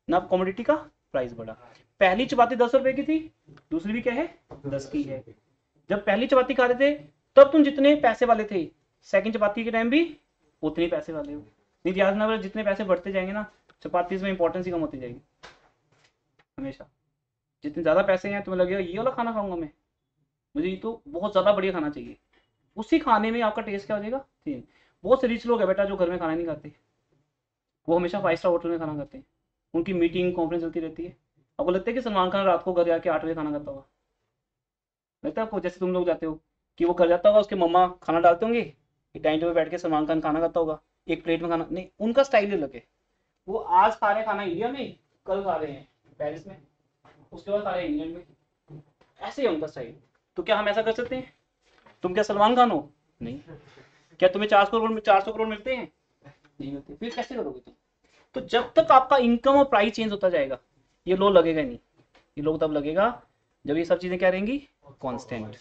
ना कमोडिटी का प्राइस बढ़ा। पहली चपाती 10 रुपए की थी, दूसरी भी क्या है? 10 की है। जब पहली चपाती खा रहे थे तब तुम जितने पैसे वाले थे, सेकंड चपाती के टाइम भी उतने पैसे वाले हो। नहीं याद ना, जितने पैसे बढ़ते जाएंगे ना चपाती में इंपॉर्टेंस ही कम होती जाएगी। हमेशा जितने ज्यादा पैसे हैं तुम्हें लगेगा ये वाला खाना खाऊंगा मैं, मुझे ये तो बहुत ज्यादा बढ़िया खाना चाहिए। उसी खाने में आपका टेस्ट क्या हो जाएगा? चेंज। बहुत से रिच लोग है बेटा जो घर में खाना नहीं खाते, वो हमेशा 5 स्टार होटल में खाना खाते हैं। उनकी मीटिंग कॉन्फ्रेंस चलती रहती है। आपको लगता है कि सलमान खान रात को घर जाके 8 बजे खाना खाता होगा? लगता है आपको? जैसे तुम लोग जाते हो कि वो घर जाता होगा, उसके मम्मा खाना डालते होंगे, डाइनिंग टेबल बैठ के सलमान खान खाना खाता होगा, एक प्लेट में खाना नहीं। उनका स्टाइल अलग है। वो आज खा रहे खाना इंडिया में, कल खा रहे हैं पेरिस में, उसके बाद खा रहे हैं इंग्लैंड में। ऐसे ही उनका स्टाइल। तो क्या हम ऐसा कर सकते हैं? तुम क्या सलमान खान हो? नहीं। क्या तुम्हें 400 करोड़ मिलते हैं? नहीं मिलते। फिर कैसे करोगे तुम? तो जब तक आपका इनकम और प्राइस चेंज होता जाएगा ये लो लगेगा नहीं। ये लो तब लगेगा जब ये सब चीजें क्या रहेंगी? कांस्टेंट।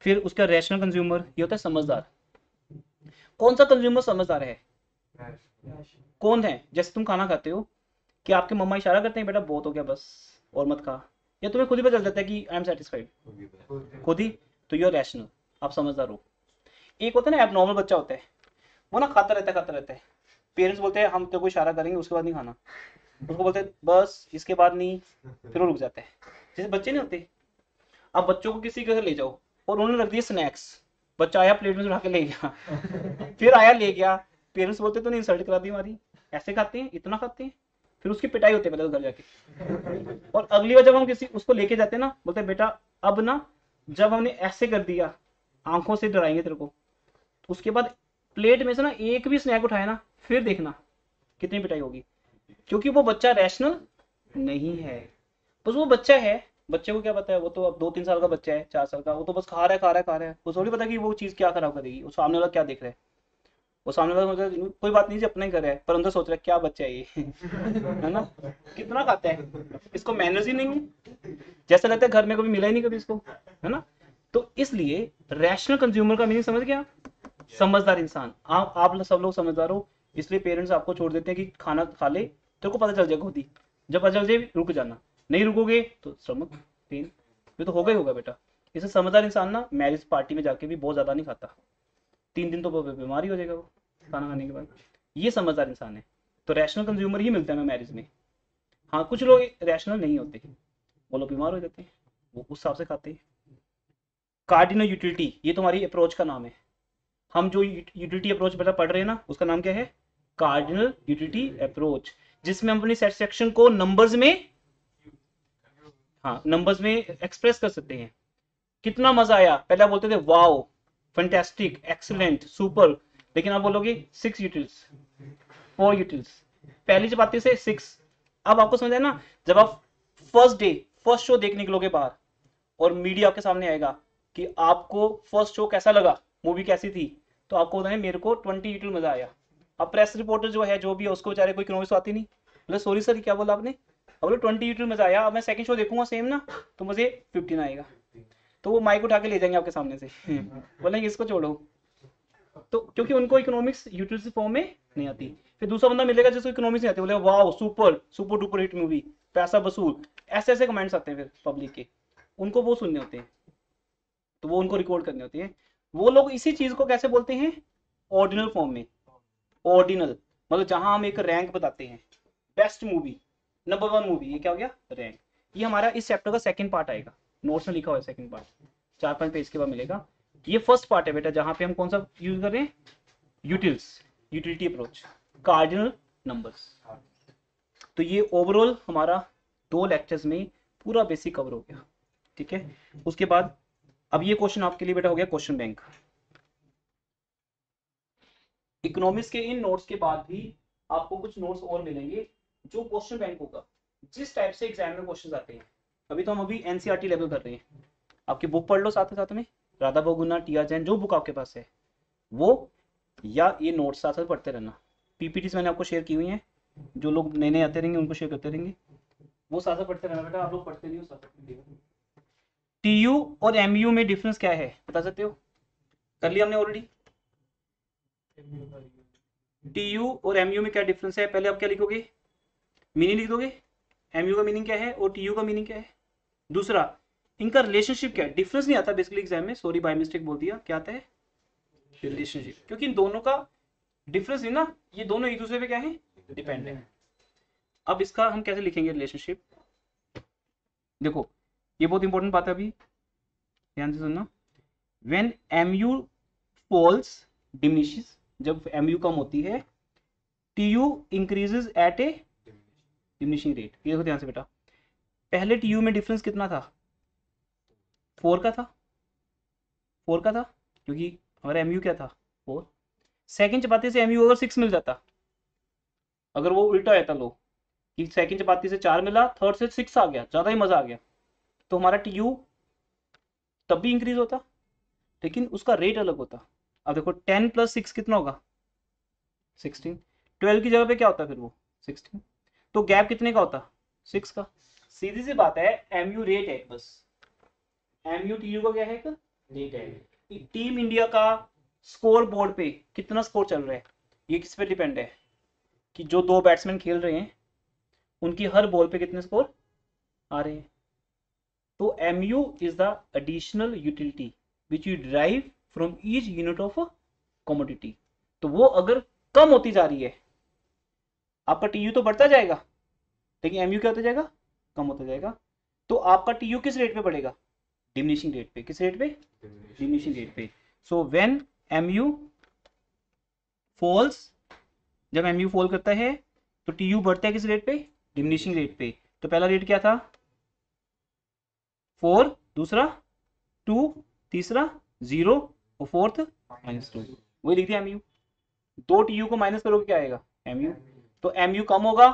फिर उसका रैशनल कंज्यूमर ये होता है समझदार। कौन सा कंज्यूमर समझदार है? कौन है? जैसे तुम खाना खाते हो कि आपके मम्मा इशारा करते हैं बेटा बहुत हो गया बस और मत खा, या तुम्हें खुद ही पता चल जाता है कि आई एम सेटिस्फाइड? खुद ही। तो यू आर रैशनल, आप समझदार हो। एक होता है ना एबनॉर्मल बच्चा होता है, वो ना खाता रहता है। पेरेंट्स बोलते हैं हम तेरे को इशारा करेंगे उसके बाद नहीं खाना, उसको बोलते हैं बस इसके बाद नहीं, फिर वो रुक जाता है। जैसे बच्चे नहीं होते, अब बच्चों को किसी के घर ले जाओ और उन्होंने रख दिए स्नैक्स, बच्चा आया प्लेट में उठा के ले गया फिर आया ले गया, पेरेंट्स बोलते तो नहीं इंसल्ट करा दी हमारी, ऐसे खाते हैं, इतना खाते हैं। फिर उसकी पिटाई होती है पहले तो घर जाके और अगली बार जब हम किसी उसको लेके जाते हैं ना, बोलते बेटा अब ना जब हमने ऐसे कर दिया आंखों से डराएंगे तेरे को, उसके बाद प्लेट में से ना एक भी स्नैक उठाया ना फिर देखना कितनी पिटाई होगी। क्योंकि वो बच्चा रैशनल नहीं है, बस वो बच्चा है। बच्चे को क्या पता है? वो तो अब 2-3 साल का बच्चा है, 4 साल का, वो तो बस खा रहा है। वो थोड़ी पता कि वो चीज क्या खराब करेगी। वो सामने वाला क्या देख रहा है, वो सामने वाला मतलब कोई बात नहीं जी अपना ही कर रहा है, पर अंदर सोच रहा है क्या बच्चा है ये है ना, कितना खाता है, इसको मैनर्स ही नहीं है, जैसा लगता है घर में कभी मिला ही नहीं कभी इसको, है ना। तो इसलिए रैशनल कंज्यूमर का मीनिंग समझ गया? समझदार इंसान। आप सब लोग समझदार हो, इसलिए पेरेंट्स आपको छोड़ देते हैं कि खाना खा ले, तेरे को पता चल जाएगा खुद ही। जब पता चल जाए रुक जाना, नहीं रुकोगे तो स्टमक पेन, ये तो होगा ही होगा बेटा। इसे समझदार इंसान ना मैरिज पार्टी में जाके भी बहुत ज्यादा नहीं खाता, 3 दिन तो बीमारी हो जाएगा वो खाना खाने के बाद। ये समझदार इंसान है। तो रैशनल कंज्यूमर ही मिलता है मैरिज में। हाँ कुछ लोग रैशनल नहीं होते, वो लोग बीमार हो जाते हैं, वो उस हिसाब से खाते हैं। कार्डिनल यूटिलिटी, ये तुम्हारी अप्रोच का नाम है। हम जो यूटिलिटी अप्रोच बेटा पढ़ रहे हैं ना उसका नाम क्या है? कार्डिनल यूटिलिटी अप्रोच, जिसमें हम अपनी सेटिस्फेक्शन को नंबर्स में, हाँ नंबर्स में एक्सप्रेस कर सकते हैं। कितना मजा आया, पहले आप बोलते थे वाओ फैंटास्टिक एक्सीलेंट सुपर, लेकिन आप बोलोगे 6 यूटिल्स 4 यूटिल्स, पहली जब आती है 6। अब आपको समझ आया ना, जब आप फर्स्ट शो देखने निकलोगे बाहर और मीडिया आपके सामने आएगा कि आपको फर्स्ट शो कैसा लगा, मूवी कैसी थी, तो आपको बताएं मेरे को 20 यूटिल मजा आया। अब प्रेस रिपोर्टर जो है जो भी है उसको बेचारे कोई इकोनॉमिक्स आती नहीं, बोले सॉरी सर क्या बोला आपने, अब 20 यूटिल मजा आया, अब मैं सेकंड शो देखूंगा सेम ना तो मुझे 15 आएगा, तो वो माइक उठा के ले जाएंगे आपके सामने से बोलेंगे इसको छोड़ो, तो क्योंकि उनको इकोनॉमिक्स यूटिलिटी फॉर्म में नहीं आती। फिर दूसरा बंदा मिलेगा जिसको इकोनॉमिक्स नहीं आती, बोले wow super duper hit movie, पैसा वसूल, ऐसे कमेंट्स आते हैं फिर पब्लिक के, उनको वो सुनने होते हैं, तो वो उनको रिकॉर्ड करने होते हैं। वो लोग इसी चीज को कैसे बोलते हैं? ऑर्डिनल फॉर्म में। ऑर्डिनल मतलब जहां हम एक रैंक बताते हैं, बेस्ट मूवी, नंबर 1 मूवी, ये क्या हो गया? रैंक। ये हमारा इस चैप्टर का सेकंड पार्ट आएगा, नोट्स में लिखा हुआ है सेकंड पार्ट, 4-5 पेज के बाद मिलेगा। ये फर्स्ट पार्ट है बेटा, जहां पे हम कौन सा यूज कर रहे हैं, यूटिलिटी अप्रोच, कार्डिनल नंबर्स। तो ये ओवरऑल हमारा 2 लेक्चर्स में पूरा बेसिक कवर हो गया, ठीक है। उसके बाद अब ये क्वेश्चन आपके लिए बेटा हो गया क्वेश्चन बैंक। इकोनॉमिक्स के इन नोट्स के बाद भी आपको कुछ नोट्स और मिलेंगे जो क्वेश्चन बैंक होगा, जिस टाइप से एग्जाम में क्वेश्चन आते हैं। अभी तो हम अभी एनसीईआरटी लेवल कर रहे हैं, आपकी बुक पढ़ लो साथ साथ में, राधा बहुगुणा, टिया जैन, जो बुक आपके पास है वो, या ये नोट्स साथ साथ पढ़ते रहना। पीपीटीज मैंने आपको शेयर की हुई हैं, जो लोग नए नए आते रहेंगे उनको शेयर करते रहेंगे, वो साथ साथ पढ़ते रहना बेटा। आप लोग पढ़ते नहीं हो, साथ साथ। टीयू और एमयू में डिफरेंस क्या है बता सकते हो? कर लिया हमने ऑलरेडी। टीयू और एमयू में क्या डिफरेंस है, पहले आप क्या लिखोगे, मीनिंग लिख दोगे, एमयू का मीनिंग क्या है और टीयू का मीनिंग क्या है। दूसरा, इनका रिलेशनशिप क्या है, डिफरेंस नहीं आता बेसिकली एग्जाम में, सॉरी बाय मिस्टेक बोल दिया, क्या आता है रिलेशनशिप, क्योंकि इन दोनों का डिफरेंस नहीं ना, ये दोनों एक दूसरे पे क्या है, डिपेंड है। अब इसका हम कैसे लिखेंगे रिलेशनशिप, देखो ये बहुत इंपॉर्टेंट बात है, अभी ध्यान से सुनना। व्हेन एमयू फॉल्स डिमिनिशेस, जब एमयू कम होती है, TU increases at a diminishing rate. ये देखो ध्यान से बेटा, पहले टीयू में डिफरेंस कितना था, 4 का था, 4 का था, क्योंकि हमारा एमयू क्या था 4। सेकंड चपाती से एमयू अगर 6 मिल जाता, अगर वो उल्टा रहता लो कि सेकंड चपाती से 4 मिला, थर्ड से 6 आ गया, ज्यादा ही मजा आ गया, तो हमारा टीयू तब भी इंक्रीज होता, लेकिन उसका रेट अलग होता। अब देखो 10 + 6 कितना होगा 16, 12 की जगह पे क्या होता फिर वो 16, तो गैप कितने का होता 6 का। सीधी सी बात है, एमयू रेट है बस, एमयू टीयू का क्या है, रेट है। टीम इंडिया का स्कोर बोर्ड पे कितना स्कोर चल रहा है, ये किस पे डिपेंड है, कि जो 2 बैट्समैन खेल रहे हैं उनकी हर बॉल पे कितने स्कोर आ रहे हैं। तो MU is the additional utility which you derive from each unit of a commodity। तो वो अगर कम होती जा रही है, आपका TU तो बढ़ता जाएगा, लेकिन MU क्या होता जाएगा, कम होता जाएगा। तो आपका TU किस रेट पे बढ़ेगा, डिमिनिशिंग रेट पे। किस रेट पे, डिमिनिशिंग रेट पे। सो व्हेन MU फॉल्स, जब MU फॉल करता है तो TU बढ़ता है किस रेट पे, डिमिनिशिंग रेट पे। तो पहला रेट क्या था 4, दूसरा 2, तीसरा 0 और फोर्थ -2, वही लिख दिया MU। 2 TU को माइनस करोगे क्या आएगा MU, तो MU कम होगा,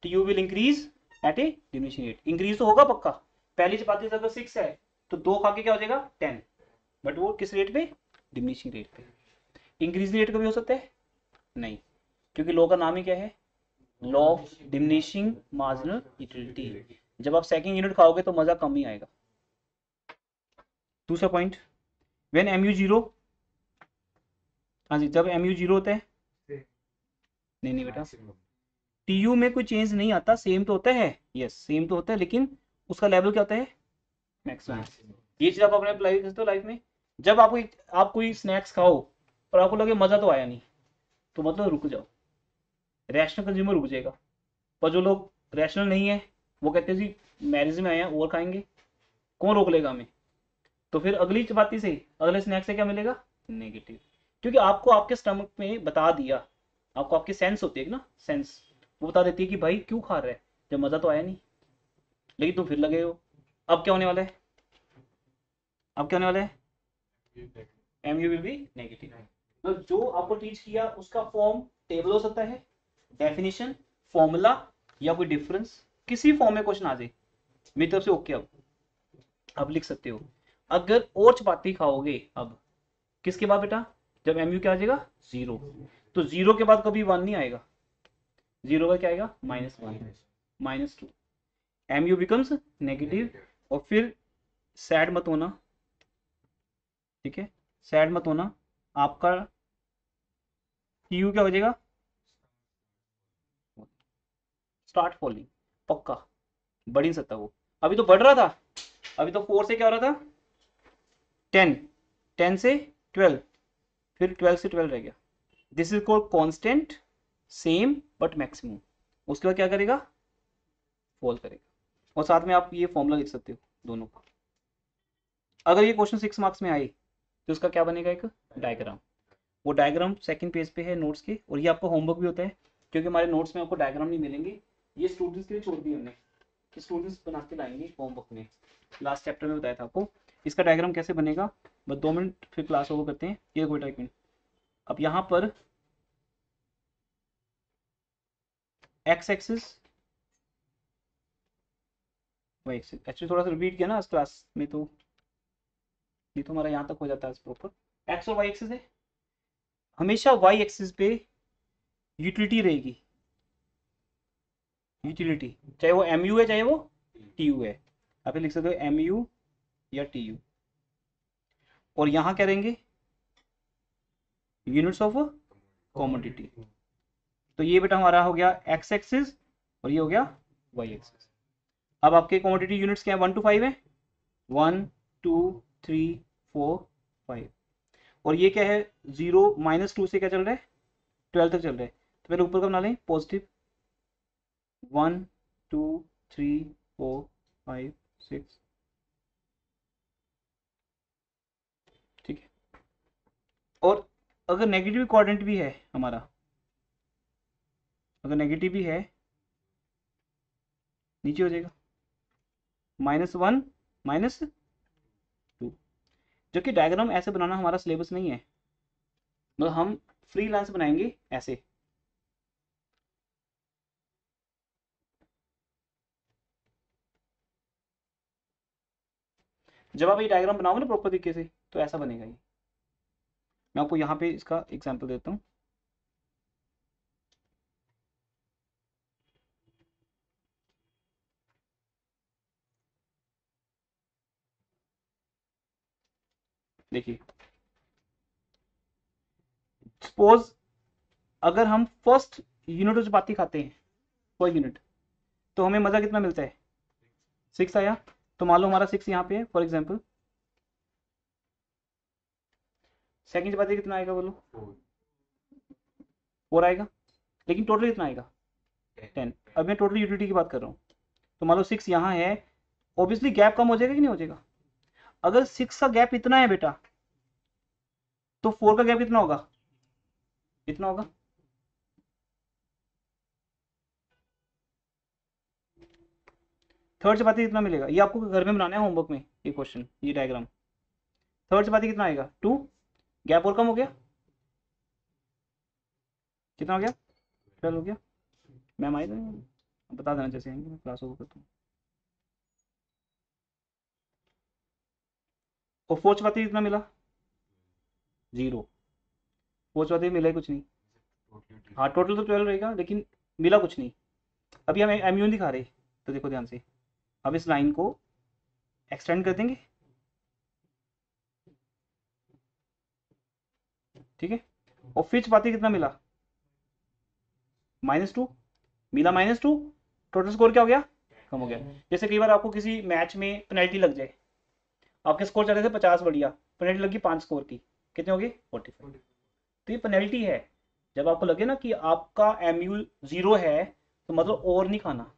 TU will increase at a diminishing rate. Increase तो होगा पक्का, पहली चपाती से अगर 6 है तो 2 खा के क्या हो जाएगा 10, बट वो किस रेट पे, डिमिनिशिंग रेट पे। इंक्रीज रेट कभी हो सकता है नहीं, क्योंकि लॉ का नाम ही क्या है, law of diminishing marginal utility. जब आप सेकंड यूनिट खाओगे तो मजा कम ही आएगा। दूसरा पॉइंट, व्हेन MU 0, हाँ जी, जब MU 0 होता है, नहीं बेटा, TU में कोई चेंज नहीं आता, सेम तो होता है, यस सेम तो होता है, लेकिन उसका लेवल क्या होता है, मैक्सिमम। ये चीज आप अपने अप्लाई करते हो लाइफ में, जब आप कोई स्नैक्स खाओ और आपको लगे मजा तो आया नहीं, तो मतलब रुक जाओ, रैशनल कंज्यूमर रुक जाएगा। पर जो लोग रैशनल नहीं है वो कहते हैं जी मैरिज में आए हैं और खाएंगे, कौन रोक लेगा हमें, तो फिर अगली चपाती से, अगले स्नैक से क्या मिलेगा, नेगेटिव। क्योंकि आपको आपके स्टमक में बता दिया, आपको आपकी सेंस होती है ना, सेंस वो बता देती है कि भाई क्यों खा रहा है, जब मजा तो आया नहीं, लेकिन तुम फिर लगे हो। अब क्या होने वाला है, अब क्या होने वाला है, MU विल बी नेगेटिव। तो जो आपको टीच किया उसका फॉर्म टेबल हो सकता है, डेफिनेशन, फॉर्मूला, या कोई डिफरेंस, किसी फॉर्म में क्वेश्चन आ जाए मेरी तरफ से ओके। अब लिख सकते हो। अगर और चपाती खाओगे अब किसके बाद बेटा, जब MU क्या आ जाएगा 0, तो 0 के बाद कभी 1 नहीं आएगा, 0 का क्या आएगा -1 -2, MU बिकम्स नेगेटिव। और फिर सैड मत होना, ठीक है, सैड मत होना, आपका TU क्या हो जाएगा, स्टार्ट फॉलिंग, पक्का बढ़ ही नहीं सकता वो। अभी तो बढ़ रहा था, अभी तो 4 से क्या हो रहा था 10, 10 से 12, फिर 12 से 12 रह गया। This is called constant same but maximum. उसके बाद क्या करेगा, फॉल करेगा। और साथ में आप ये फॉर्मूला लिख सकते हो दोनों का। अगर ये क्वेश्चन 6 मार्क्स में आए तो उसका क्या बनेगा, एक डायग्राम। वो डायग्राम सेकंड पेज पे है नोट्स के, और ये आपका होमवर्क भी होता है, क्योंकि हमारे नोट्स में आपको डायग्राम नहीं मिलेंगे, ये स्टूडेंट्स के लिए छोड़ दिए हमने कि स्टूडेंट्स बना के लाएंगे होमवर्क में। लास्ट चैप्टर में बताया था आपको इसका डायग्राम कैसे बनेगा। बस 2 मिनट फिर क्लास ओवर करते हैं। ये बेटा 1 मिनट, अब यहाँ पर X axis Y axis, actually थोड़ा सा रिपीट किया ना इस क्लास में, तो ये तो हमारा यहाँ तक हो जाता है प्रॉपर। एक्स और वाई एक्सिस है, हमेशा वाई एक्सिस पे यूटिलिटी रहेगी, यूटिलिटी, चाहे वो एम यू है चाहे वो टी यू है, आप लिख सकते हो एम यू या टी यू। और यहां क्या रहेंगे, यूनिट्स ऑफ कॉमोडिटी। तो ये बेटा हमारा हो गया एक्स एक्सिस और ये हो गया वाई एक्सिस। अब आपके कॉमोडिटी यूनिट्स क्या है, 1 to 5 है, 1 2 3 4 5। और ये क्या है, 0 -2 से क्या चल रहा है, 12 तक चल रहा है। तो पहले ऊपर का बना लें पॉजिटिव, 1 2 3 4 5 6, ठीक है। और अगर नेगेटिव क्वाड्रेंट भी है हमारा, अगर नेगेटिव भी है नीचे हो जाएगा -1 -2। जबकि डायग्राम ऐसे बनाना हमारा सिलेबस नहीं है, मतलब हम फ्री लाइन्स बनाएंगे ऐसे। जब आप ये डायग्राम बनाओगे ना प्रॉपर तरीके से तो ऐसा बनेगा ये। मैं आपको यहाँ पे इसका एग्जांपल देता हूँ। देखिए सपोज अगर हम फर्स्ट यूनिट चपाती खाते हैं पर यूनिट, तो हमें मजा कितना मिलता है, 6 आया। तो मान लो हमारा 6 यहाँ पे है फॉर एग्जाम्पल, सेकंड चपाती कितना आएगा बोलो, 4 आएगा, लेकिन टोटल कितना आएगा 10। अब मैं टोटल यूटिलिटी की बात कर रहा हूँ। तो मान लो 6 यहाँ है, ऑब्वियसली गैप कम हो जाएगा कि नहीं हो जाएगा। अगर 6 का गैप इतना है बेटा, तो 4 का गैप कितना होगा, इतना होगा। थर्ड चपाती कितना मिलेगा, ये आपको घर में बनाना है होमवर्क में, ये क्वेश्चन, ये डायग्राम। थर्ड चपाती कितना आएगा 2, गैप और कम हो गया, कितना हो गया 12 हो गया। मैम आई बता देना जैसे आएंगे, मैं क्लास ओवर करता हूँ। और फोर्थ चपाती कितना मिला 0, फोर्थ चपाती मिला ही कुछ नहीं। हाँ टोटल तो 12 रहेगा, लेकिन मिला कुछ नहीं। अभी हम एम यू दिखा रहे, तो देखो ध्यान से, अब इस लाइन को एक्सटेंड कर देंगे, ठीक है। और फिर चपाती कितना मिला -2 मिला, -2, टोटल स्कोर क्या हो गया, कम हो गया। जैसे कई बार आपको किसी मैच में पेनल्टी लग जाए, आपके स्कोर चल रहे थे 50 बढ़िया, पेनल्टी लगी 5 स्कोर की, कितने हो गए 45। तो ये पेनल्टी है। जब आपको लगे ना कि आपका MU 0 है, तो मतलब और नहीं खाना,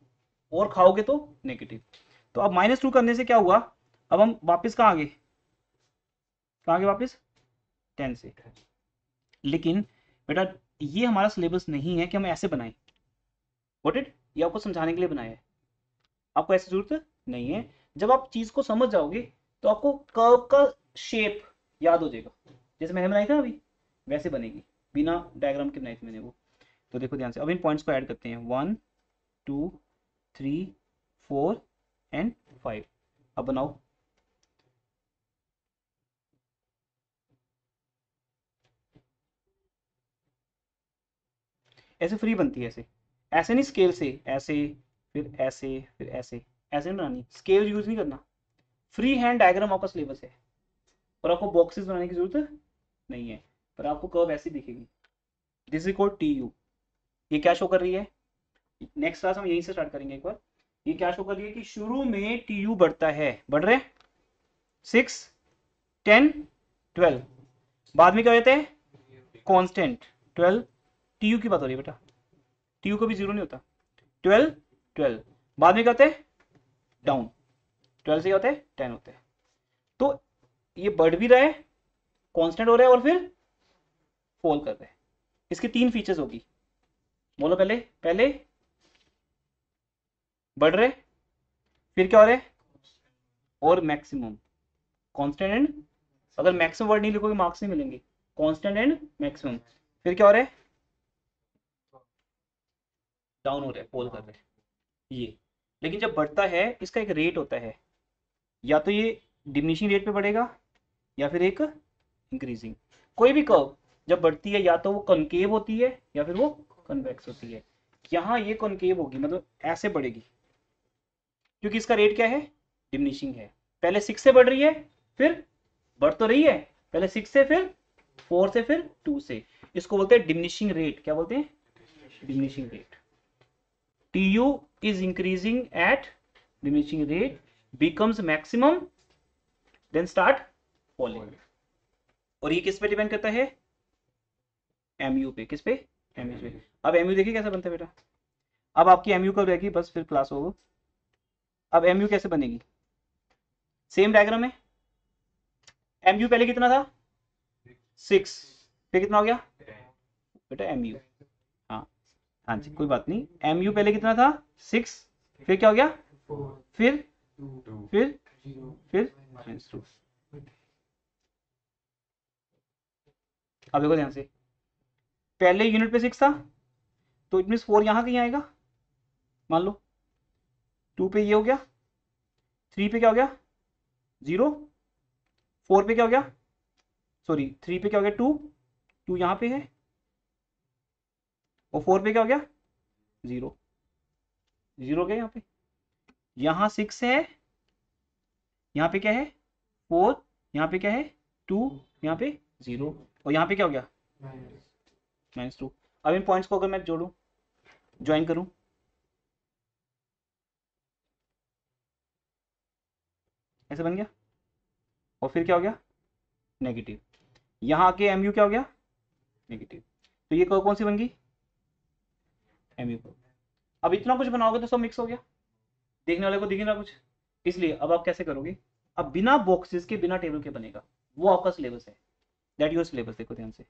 और खाओगे तो नेगेटिव। तो अब -2 करने से क्या हुआ, अब हम वापस कहाँ आ गए, कहाँ गए वापस 10 से। लेकिन बेटा ये हमारा सिलेबस नहीं है कि हम ऐसे बनाएं, गॉट इट, ये आपको समझाने के लिए बनाया है, आपको ऐसी जरूरत नहीं है। जब आप चीज को समझ जाओगे तो आपको कर्व का शेप याद हो जाएगा, जैसे मैंने बनाई था अभी वैसे बनेगी, बिना डायग्राम के बनाई थी मैंने वो। तो देखो ध्यान से, अब इन पॉइंट्स को ऐड करते हैं, 1 2 3 4 एंड 5। अब बनाओ, ऐसे फ्री बनती है, ऐसे ऐसे नहीं, स्केल से ऐसे, फिर ऐसे, फिर ऐसे, ऐसे नहीं बनानी, स्केल यूज नहीं करना। फ्री हैंड डायग्राम आपका सिलेबस है, और आपको बॉक्सेस बनाने की जरूरत नहीं है, पर आपको कर्व ऐसी दिखेगी। This is called TU। ये क्या शो कर रही है, नेक्स्ट क्लास हम यहीं से स्टार्ट करेंगे एक बार। ये क्या शो कर रही है कि शुरू में TU बढ़ता है, बढ़ रहे 6 10 12, बाद में क्या होते हैं कांस्टेंट 12। TU की बात हो रही है बेटा, TU कभी 0 नहीं होता, 12 12, बाद में क्या होते हैं डाउन, 12 से क्या होता है 10 होता है। तो ये बढ़ भी रहा है, कांस्टेंट हो रहा है और फिर फॉल कर रहा है। इसकी 3 फीचर्स होगी, बोलो पहले पहले बढ़ रहे, फिर क्या हो रहा है और मैक्सिमम, कांस्टेंट एंड, अगर मैक्सिमम वर्ड नहीं लिखोगे मार्क्स नहीं मिलेंगे, कांस्टेंट एंड मैक्सिमम, फिर क्या हो रहा है डाउन हो रहा है, फॉल कर रहा है ये। लेकिन जब बढ़ता है इसका एक रेट होता है, या तो ये डिमिनिशिंग रेट पे बढ़ेगा या फिर एक इंक्रीजिंग। कोई भी कर्व जब बढ़ती है या तो वो कॉनकेव होती है या फिर वो कन्वेक्स होती है। यहाँ ये कॉनकेव होगी, मतलब ऐसे बढ़ेगी, क्योंकि इसका रेट क्या है डिमिनिशिंग है। पहले 6 से बढ़ रही है, फिर बढ़ तो रही है, पहले 6 से, फिर 4 से, फिर 2 से। इसको बोलते हैं डिमिनिशिंग रेट। क्या बोलते हैं diminishing rate. TU is increasing at diminishing rate, becomes maximum, then start falling। और ये किस पे डिपेंड करता है MU पे। किस पे MU पे। अब MU देखिए कैसे बनता है बेटा। अब आपकी MU कब रहेगी, बस फिर क्लास होगा। अब MU कैसे बनेगी, सेम डायग्राम है। MU पहले कितना था 6, फिर कितना हो गया बेटा MU। हाँ जी कोई बात नहीं, MU पहले कितना था 6, फिर क्या हो गया, फिर -2। अब देखो ध्यान से, पहले यूनिट पे 6 था तो इट मीन 4 यहाँ कहीं आएगा, मान लो 2 पे ये हो गया, 3 पे क्या हो गया 0, 4 पे क्या हो गया, सॉरी 3 पे क्या हो गया 2 यहाँ पे है, और 4 पे क्या हो गया 0 हो गया। यहाँ पे यहाँ 6 है, यहाँ पे क्या है 4, यहाँ पे क्या है 2, यहाँ पे 0, और यहाँ पे क्या हो गया -2। अब इन पॉइंट्स को अगर मैं जोड़ूं, ज्वाइन करूं, ऐसे बन गया, और फिर क्या हो गया नेगेटिव। यहाँ आके MU क्या हो गया नेगेटिव। तो ये कर्व कौन सी बन गई MU कर्व। अब इतना कुछ बनाओगे तो सब मिक्स हो गया, देखने वाले को दिख ना कुछ। इसलिए अब आप कैसे करोगे, अब बिना बॉक्सेस के बिना टेबल के बनेगा, वो आपका सिलेबस है, दैट योर सिलेबस। देखो ध्यान से,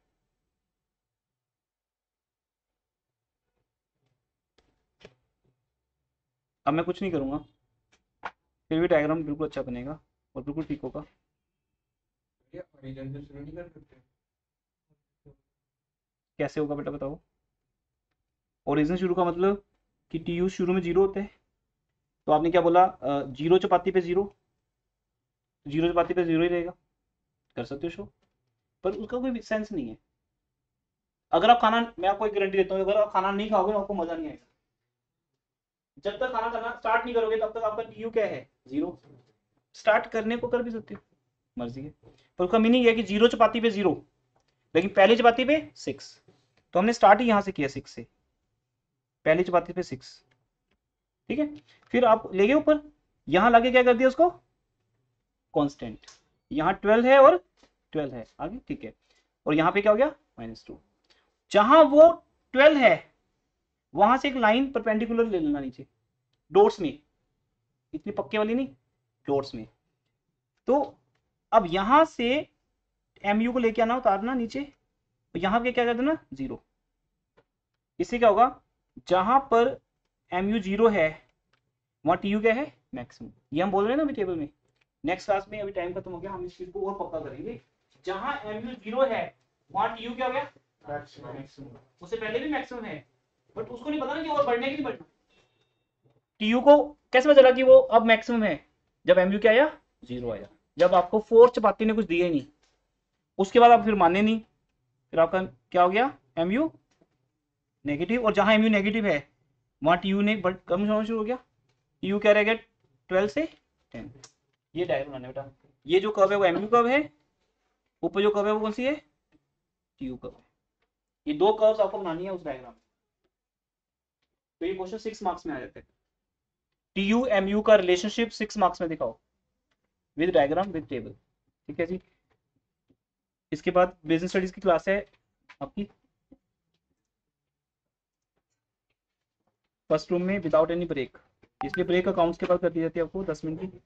अब मैं कुछ नहीं करूंगा, फिर भी डायग्राम बिल्कुल अच्छा बनेगा और बिल्कुल ठीक होगा। ओरिजिन से शुरू नहीं कर सकते? कैसे होगा बेटा बताओ। ओरिजिन शुरू का मतलब कि TU शुरू में 0 होता है, तो आपने क्या बोला 0 चपाती पे 0, 0 चपाती पे 0 ही रहेगा, कर सकते हो शो, पर उसका कोई सेंस नहीं है। अगर आप खाना, मैं आपको एक गारंटी देता हूँ, अगर आप खाना नहीं खाओगे तो आपको मजा नहीं आएगा। जब तक खाना खाना स्टार्ट नहीं करोगे तब तक आपका TU क्या है 0। स्टार्ट करने को कर भी सकते हो, मर्जी है, पर उसका मीनिंग है कि 0 चपाती पे 0, लेकिन पहली चपाती पे 6, तो हमने स्टार्ट ही यहां से किया 6 से, पहली चपाती पे 6, ठीक है। फिर आप ले गए ऊपर, यहां लाके क्या कर दिया उसको कांस्टेंट, यहाँ 12 है और 12 है आगे, ठीक है, और यहाँ पे क्या हो गया -2। जहां वो 12 है वहां से एक लाइन परपेंडिकुलर ले लेना नीचे, डॉट्स में, इतनी पक्के वाली नहीं, डॉट्स में। तो अब यहां से MU को लेके आना, उतारना नीचे, तो यहां पे क्या कर देना 0। इससे क्या होगा, जहां पर MU 0 है वहां TU क्या है मैक्सिमम। ये हम बोल रहे हैं ना अभी टेबल में, नेक्स्ट क्लास में, अभी टाइम खत्म हो गया, हम इस चीज को और पक्का करेंगे। जहां MU 0 है वहां TU क्या हो गया मैक्सिमम। उससे पहले भी मैक्सिमम है, बट उसको नहीं पता ना कि और बढ़ने की नहीं बढ़ना। TU को कैसे पता चला कि वो अब मैक्सिमम है, जब MU क्या आया 0 आया, जब आपको 4 चपाती ने कुछ दिया ही नहीं, उसके बाद आप फिर माने नहीं, फिर आपका क्या हो गया MU नेगेटिव, और जहां MU नेगेटिव है वहां TU ने कम होना शुरू हो गया, TU क्या रह गया 12 से 10। ये डायग्राम बनाना बेटा, ये जो कर्व है वो MU कर्व है, ऊपर जो कर्व है वो कौन सी है TU कर्व है। ये दो कर्व्स आपको बनानी है उस डायग्राम में, तो ये क्वेश्चन 6 मार्क्स में आ जाते हैं। TU MU का रिलेशनशिप 6 मार्क्स में दिखाओ विद डायग्राम विद टेबल, ठीक है जी। इसके बाद बिजनेस स्टडीज की क्लास है आपकी फर्स्ट रूम में विदाउट एनी ब्रेक। इसलिए ब्रेक अकाउंट्स के बाद कर दी जाती है आपको 10 मिनट की।